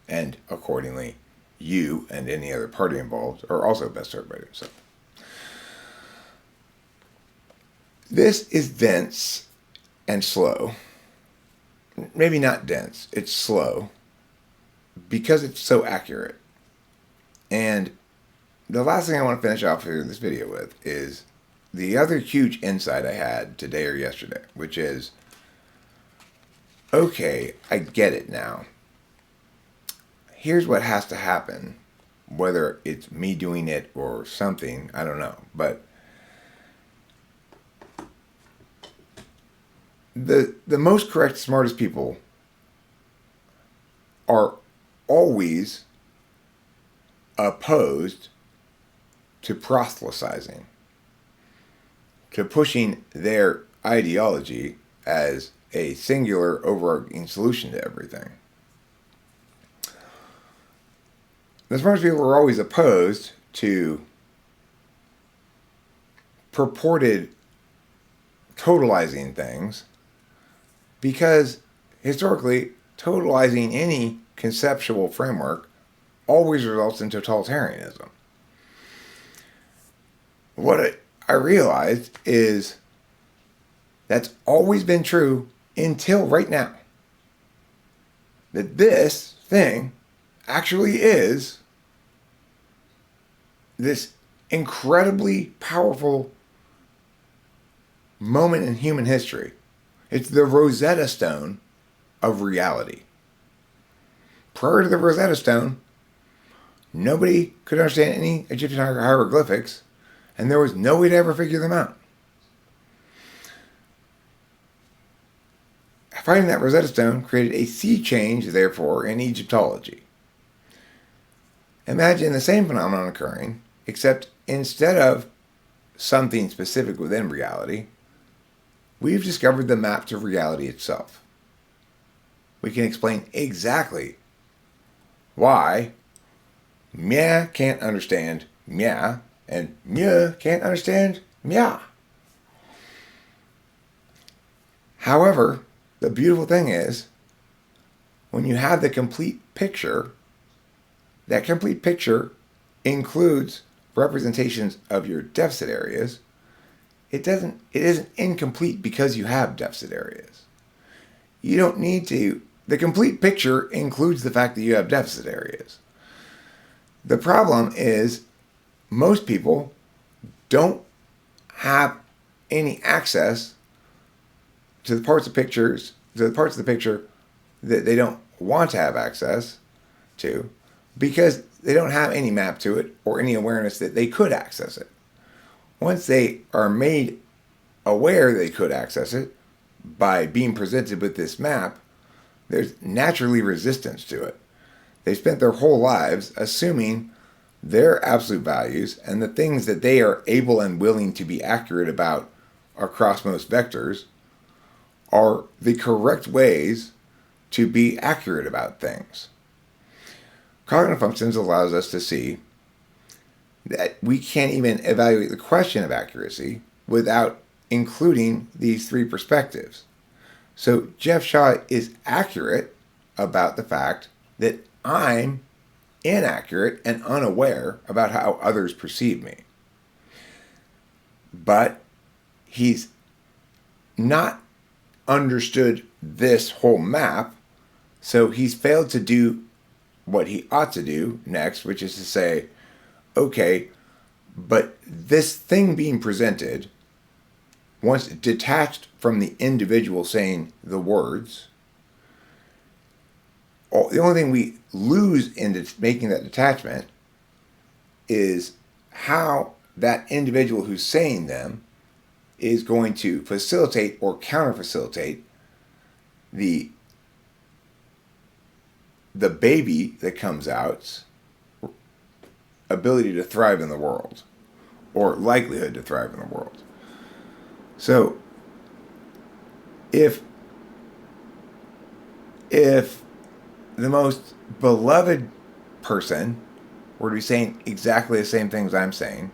Speaker 1: And accordingly, you and any other party involved are also best served by doing so. This is dense and slow. Maybe not dense, it's slow because it's so accurate. And the last thing I want to finish off here this video with is the other huge insight I had today or yesterday, which is, okay, I get it now. Here's what has to happen, whether it's me doing it or something, I don't know. But the most correct, smartest people are always opposed to proselytizing, to pushing their ideology as a singular overarching solution to everything. The smartest people are always opposed to purported totalizing things because historically, totalizing any conceptual framework always results in totalitarianism. What I realized is that's always been true until right now. That this thing actually is this incredibly powerful moment in human history. It's the Rosetta Stone of reality. Prior to the Rosetta Stone, nobody could understand any Egyptian hieroglyphics, and there was no way to ever figure them out. Finding that Rosetta Stone created a sea change, therefore, in Egyptology. Imagine the same phenomenon occurring, except instead of something specific within reality, we've discovered the map to reality itself. We can explain exactly why Mya can't understand Mya, and Mya can't understand Mya. However, the beautiful thing is, when you have the complete picture, that complete picture includes representations of your deficit areas. It isn't incomplete because you have deficit areas. You don't need to. The complete picture includes the fact that you have deficit areas. The problem is most people don't have any access to the parts of the picture that they don't want to have access to because they don't have any map to it or any awareness that they could access it. Once they are made aware they could access it by being presented with this map, there's naturally resistance to it. They spent their whole lives assuming their absolute values and the things that they are able and willing to be accurate about across most vectors are the correct ways to be accurate about things. Cognitive functions allows us to see that we can't even evaluate the question of accuracy without including these three perspectives. So Jeff Shaw is accurate about the fact that I'm inaccurate and unaware about how others perceive me. But he's not understood this whole map, so he's failed to do what he ought to do next, which is to say, okay, but this thing being presented, once detached from the individual saying the words, the only thing we lose in making that detachment is how that individual who's saying them is going to facilitate or counter-facilitate the baby that comes out's ability to thrive in the world, or likelihood to thrive in the world. So if the most beloved person were to be saying exactly the same things I'm saying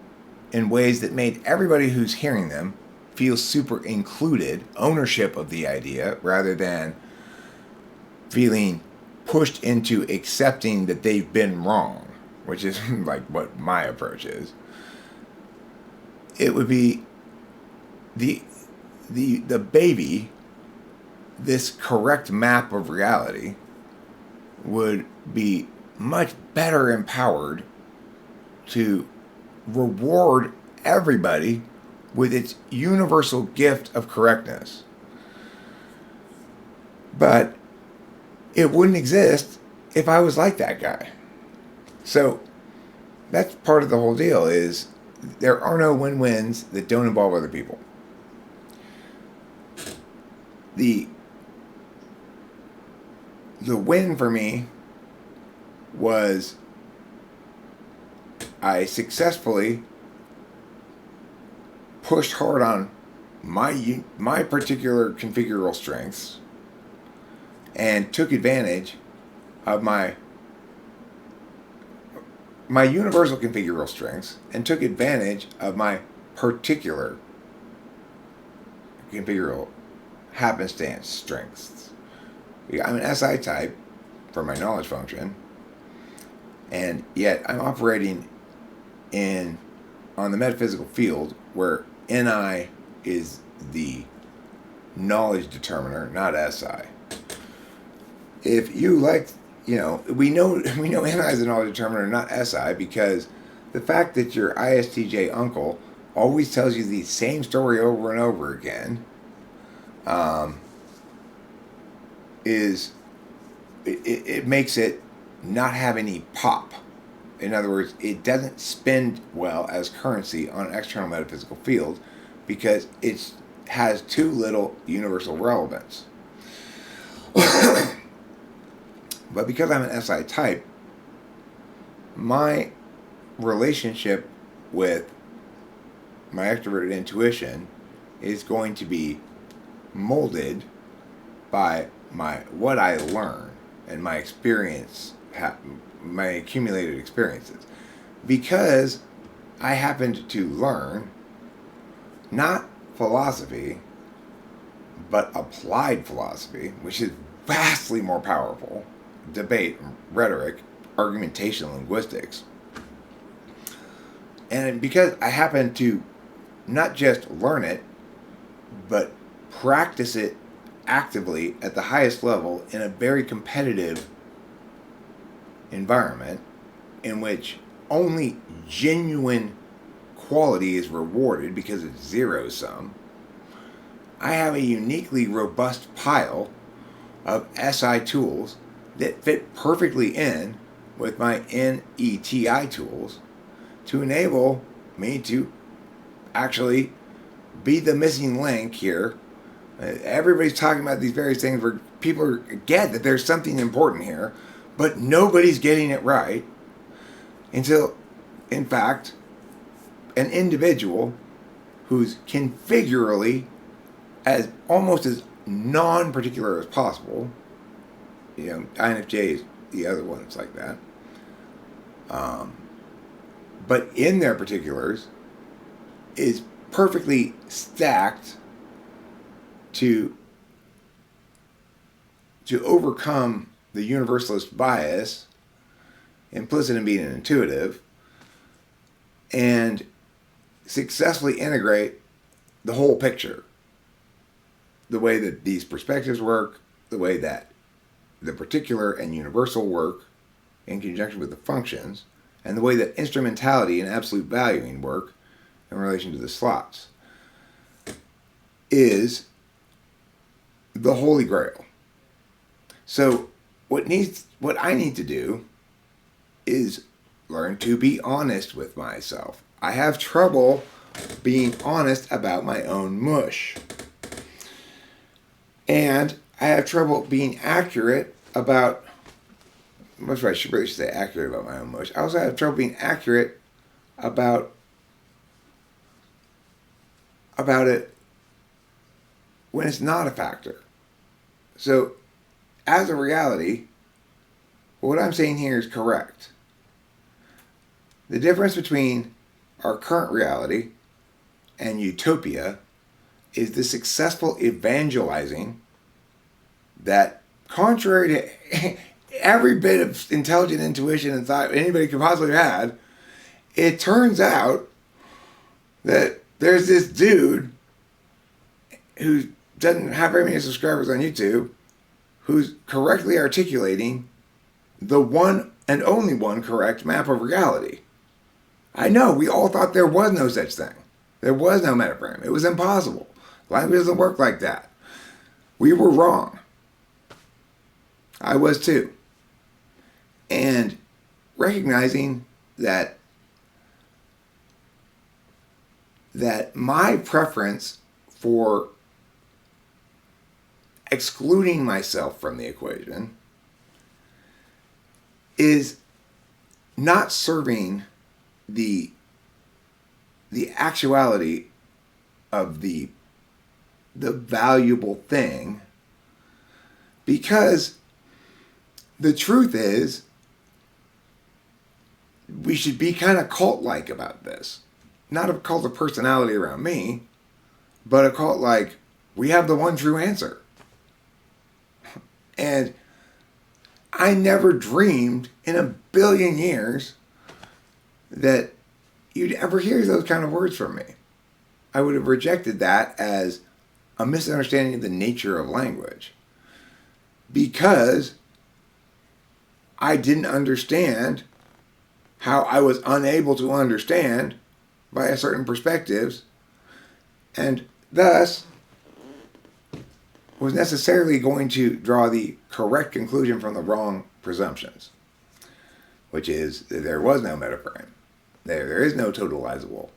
Speaker 1: in ways that made everybody who's hearing them feel super included, ownership of the idea, rather than feeling pushed into accepting that they've been wrong, which is like what my approach is, it would be the baby, this correct map of reality, would be much better empowered to reward everybody with its universal gift of correctness. But it wouldn't exist if I was like that guy. So that's part of the whole deal, is there are no win-wins that don't involve other people. The win for me was I successfully pushed hard on my particular configural strengths and took advantage of my universal configural strengths and took advantage of my particular configural happenstance strengths. I'm an SI type for my knowledge function, and yet I'm operating on the metaphysical field where NI is the knowledge determiner, not SI. If you like, we know NI is the knowledge determiner, not SI, because the fact that your ISTJ uncle always tells you the same story over and over again it makes it not have any pop. In other words, it doesn't spend well as currency on an external metaphysical field because it has too little universal relevance. But because I'm an SI type, my relationship with my extroverted intuition is going to be molded by what I learn and my experience, my accumulated experiences. Because I happened to learn not philosophy, but applied philosophy, which is vastly more powerful. Debate, rhetoric, argumentation, linguistics. And because I happen to not just learn it, but practice it actively at the highest level in a very competitive environment in which only genuine quality is rewarded because it's zero sum, I have a uniquely robust pile of SI tools that fit perfectly in with my NETI tools to enable me to actually be the missing link here. Everybody's talking about these various things where people get that there's something important here, but nobody's getting it right until, in fact, an individual who's configurally as almost as non-particular as possible, INFJ is the other one that's like that, but in their particulars is perfectly stacked to overcome the universalist bias implicit in being an intuitive and successfully integrate the whole picture. The way that these perspectives work, the way that the particular and universal work in conjunction with the functions, and the way that instrumentality and absolute valuing work in relation to the slots is the holy grail. So what I need to do is learn to be honest with myself. I have trouble being honest about my own mush. And I have trouble being accurate about, I should really say accurate about my own mush. I also have trouble being accurate about it when it's not a factor. So, as a reality, what I'm saying here is correct. The difference between our current reality and utopia is the successful evangelizing that, contrary to every bit of intelligent intuition and thought anybody could possibly have had, it turns out that there's this dude who doesn't have very many subscribers on YouTube who's correctly articulating the one and only one correct map of reality. I know, we all thought there was no such thing. There was no metaframe. It was impossible. Language doesn't work like that. We were wrong. I was too. And recognizing that my preference for excluding myself from the equation is not serving the actuality of the valuable thing, because the truth is we should be kind of cult-like about this. Not a cult of personality around me, but a cult like, we have the one true answer. And I never dreamed in a billion years that you'd ever hear those kind of words from me. I would have rejected that as a misunderstanding of the nature of language, because I didn't understand how I was unable to understand via certain perspectives, and thus was necessarily going to draw the correct conclusion from the wrong presumptions, which is that there was no metaframe. There is no totalizable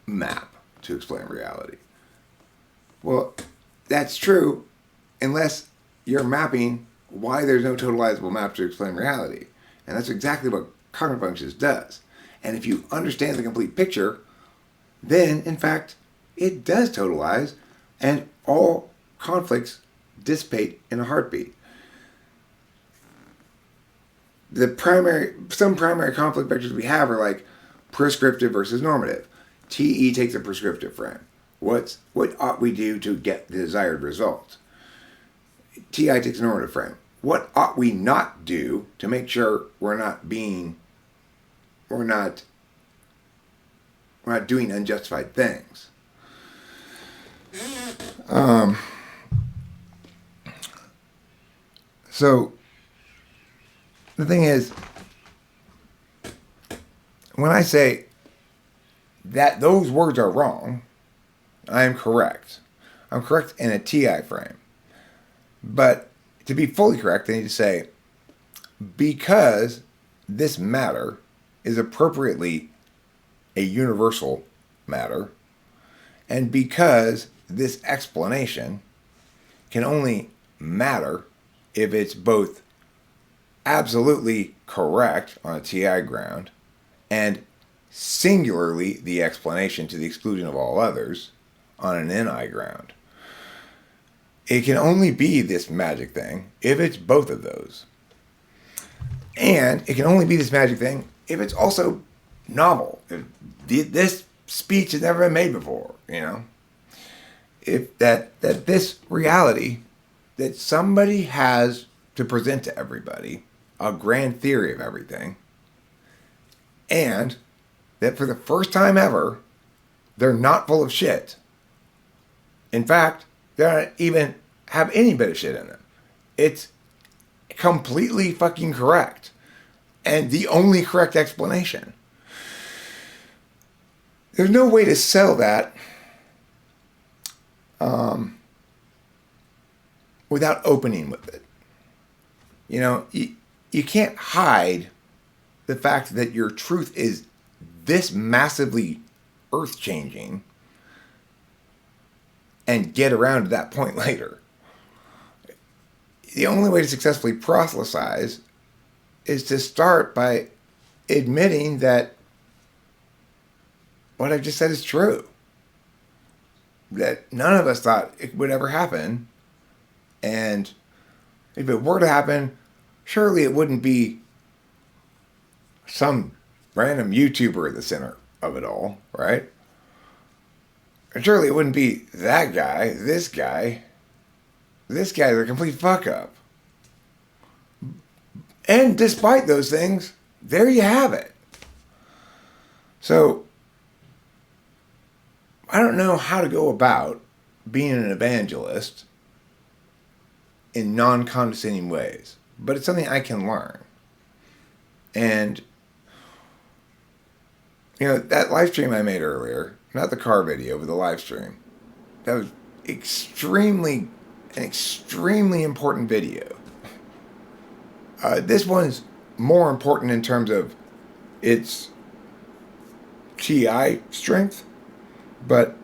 Speaker 1: map to explain reality. Well, that's true unless you're mapping why there's no totalizable map to explain reality. And that's exactly what cognitive functions does. And if you understand the complete picture, then, in fact, it does totalize, and all conflicts dissipate in a heartbeat. Some primary conflict vectors we have are like prescriptive versus normative. TE takes a prescriptive frame. What ought we do to get the desired result? TI takes a normative frame. What ought we not do to make sure we're not doing unjustified things? So the thing is, when I say that those words are wrong, I am correct. I'm correct in a TI frame. But to be fully correct, I need to say, because this matter is appropriately a universal matter, and because this explanation can only matter if it's both absolutely correct on a TI ground and singularly the explanation to the exclusion of all others on an NI ground. It can only be this magic thing if it's both of those. And it can only be this magic thing if it's also novel. If this speech has never been made before, If that this reality that somebody has to present to everybody, a grand theory of everything, and that for the first time ever, they're not full of shit. In fact, they don't even have any bit of shit in them. It's completely fucking correct. And the only correct explanation. There's no way to sell that without opening with it. you can't hide the fact that your truth is this massively earth-changing and get around to that point later. The only way to successfully proselytize is to start by admitting that what I just said is true. That none of us thought it would ever happen. And if it were to happen, surely it wouldn't be some random YouTuber at the center of it all, right? And surely it wouldn't be that guy, this guy. This guy's a complete fuck up. And despite those things, there you have it. So, I don't know how to go about being an evangelist in non-condescending ways, but it's something I can learn. And, that live stream I made earlier, not the car video, but the live stream, that was an extremely important video. This one's more important in terms of its TI strength, but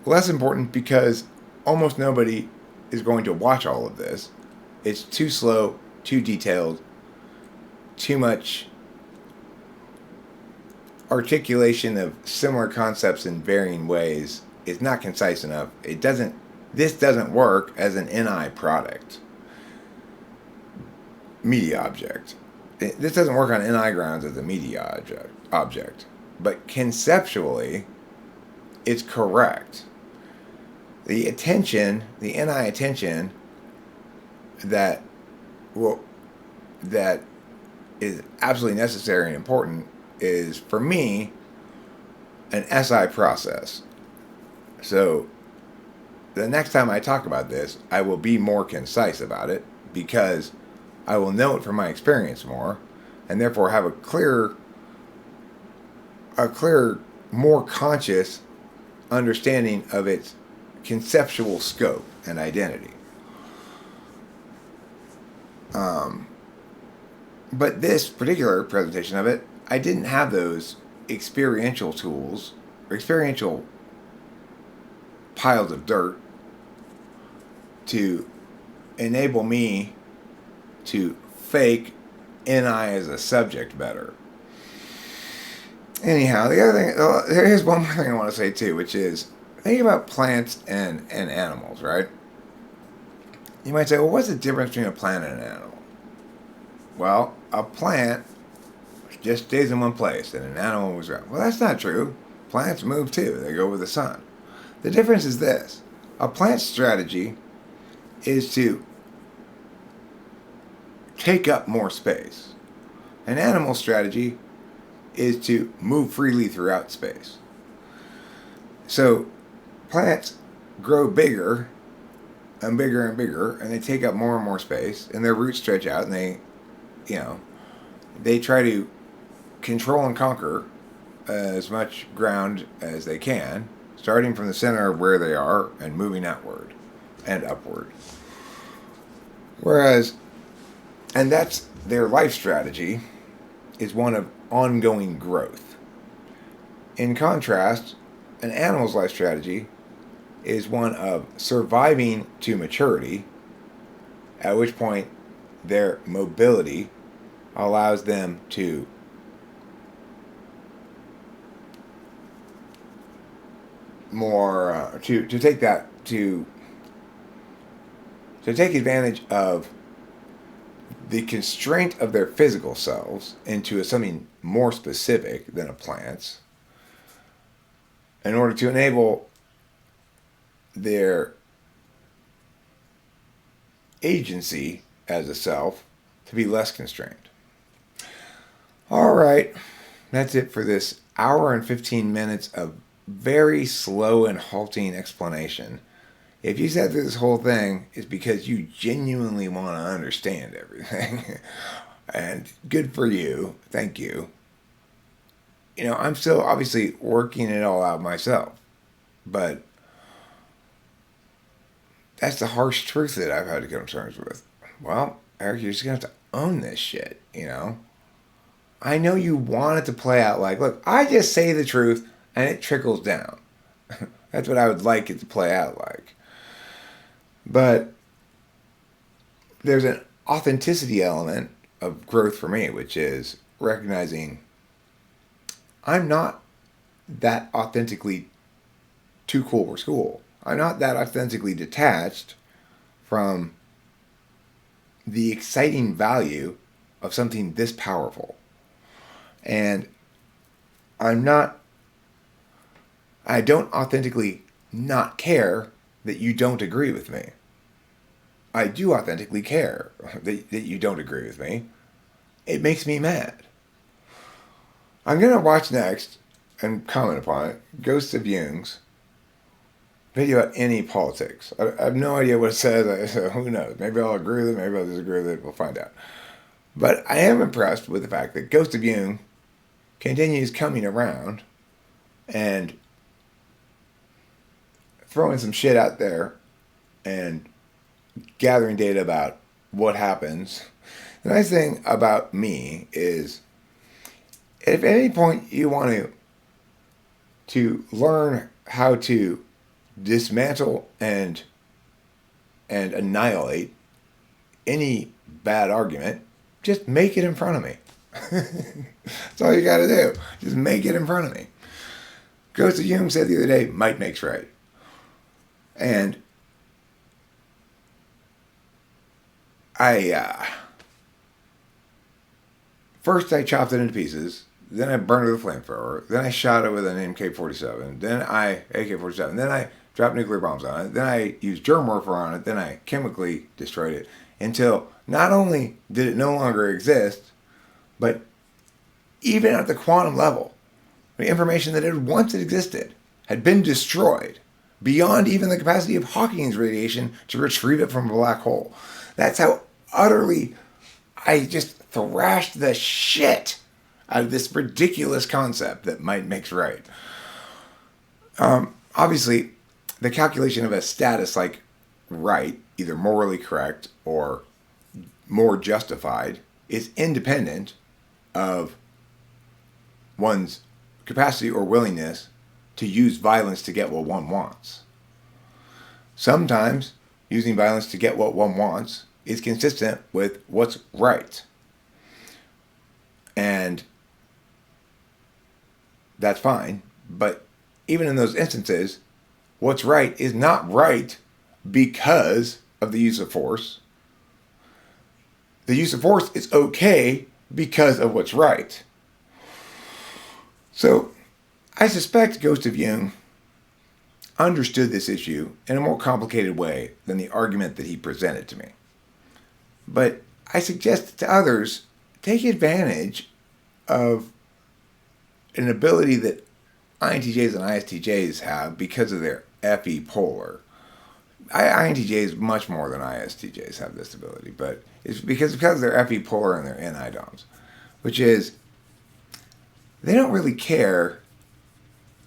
Speaker 1: less important because almost nobody is going to watch all of this. It's too slow, too detailed, too much articulation of similar concepts in varying ways. It's not concise enough. This doesn't work as an NI product. Media object. This doesn't work on NI grounds as a media object. But conceptually, it's correct. The NI attention that is absolutely necessary and important is, for me, an SI process. So, the next time I talk about this, I will be more concise about it because I will know it from my experience more, and therefore have a clearer, more conscious understanding of its conceptual scope and identity. But this particular presentation of it, I didn't have those experiential tools, or experiential piles of dirt to enable me to fake NI as a subject better. Anyhow, the other thing, here's one more thing I want to say too, which is, think about plants and animals, right? You might say, well, what's the difference between a plant and an animal? Well, a plant just stays in one place, and an animal moves around. Well, that's not true. Plants move too. They go with the sun. The difference is this. A plant's strategy is to take up more space. An animal's strategy is to move freely throughout space. So, plants grow bigger and bigger and bigger, and they take up more and more space, and their roots stretch out, and they try to control and conquer as much ground as they can, starting from the center of where they are and moving outward and upward. Whereas, and that's their life strategy, is one of ongoing growth. In contrast, an animal's life strategy is one of surviving to maturity, at which point their mobility allows them to take advantage of the constraint of their physical selves into something more specific than a plant's, in order to enable their agency as a self to be less constrained. All right, that's it for this hour and 15 minutes of very slow and halting explanation. If you sat through this whole thing, it's because you genuinely want to understand everything. And good for you. Thank you. I'm still obviously working it all out myself. But that's the harsh truth that I've had to come to terms with. Well, Eric, you're just going to have to own this shit, you know? I know you want it to play out like, look, I just say the truth and it trickles down. That's what I would like it to play out like. But there's an authenticity element of growth for me, which is recognizing I'm not that authentically too cool for school. I'm not that authentically detached from the exciting value of something this powerful. And I don't authentically not care that you don't agree with me. I do authentically care that you don't agree with me. It makes me mad. I'm going to watch next and comment upon it, Ghosts of Jung's video about any politics. I have no idea what it says, so who knows? Maybe I'll agree with it, maybe I'll disagree with it, we'll find out. But I am impressed with the fact that Ghost of Jung continues coming around and throwing some shit out there and gathering data about what happens. The nice thing about me is if at any point you want to learn how to dismantle and annihilate any bad argument, just make it in front of me. That's all you got to do. Just make it in front of me. Ghost of Jung said the other day, might makes right. And first I chopped it into pieces, then I burned it with a flamethrower, then I shot it with an AK-47, then I dropped nuclear bombs on it, then I used germ warfare on it, then I chemically destroyed it, until not only did it no longer exist, but even at the quantum level, the information that had once existed had been destroyed beyond even the capacity of Hawking's radiation to retrieve it from a black hole. That's how utterly I just thrashed the shit out of this ridiculous concept that might makes right. Obviously, the calculation of a status like right, either morally correct or more justified, is independent of one's capacity or willingness to use violence to get what one wants. Sometimes using violence to get what one wants is consistent with what's right. And that's fine. But even in those instances, what's right is not right because of the use of force. The use of force is okay because of what's right. So I suspect Ghost of Jung understood this issue in a more complicated way than the argument that he presented to me. But I suggest to others, take advantage of an ability that INTJs and ISTJs have because of their FE polar. INTJs much more than ISTJs have this ability, but it's because they're FE polar and they're NIDOMs, which is they don't really care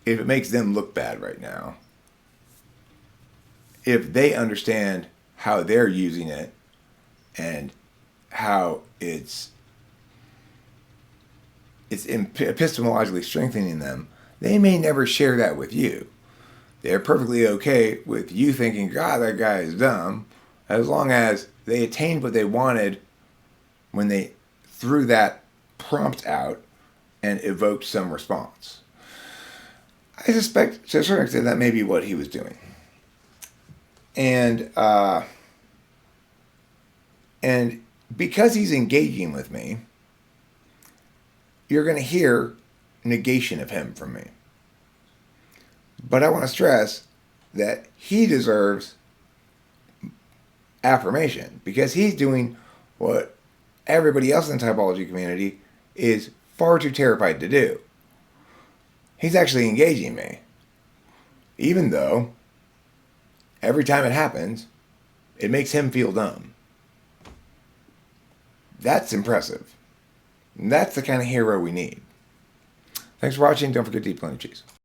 Speaker 1: if it makes them look bad right now, if they understand how they're using it and how it's epistemologically strengthening them. They may never share that with you. They're perfectly okay with you thinking, God, that guy is dumb, as long as they attained what they wanted when they threw that prompt out and evoked some response. I suspect to a certain extent that may be what he was doing. And because he's engaging with me, you're going to hear negation of him from me. But I want to stress that he deserves affirmation because he's doing what everybody else in the typology community is far too terrified to do. He's actually engaging me. Even though every time it happens, it makes him feel dumb. That's impressive. That's the kind of hero we need. Thanks for watching. Don't forget to eat plenty of cheese.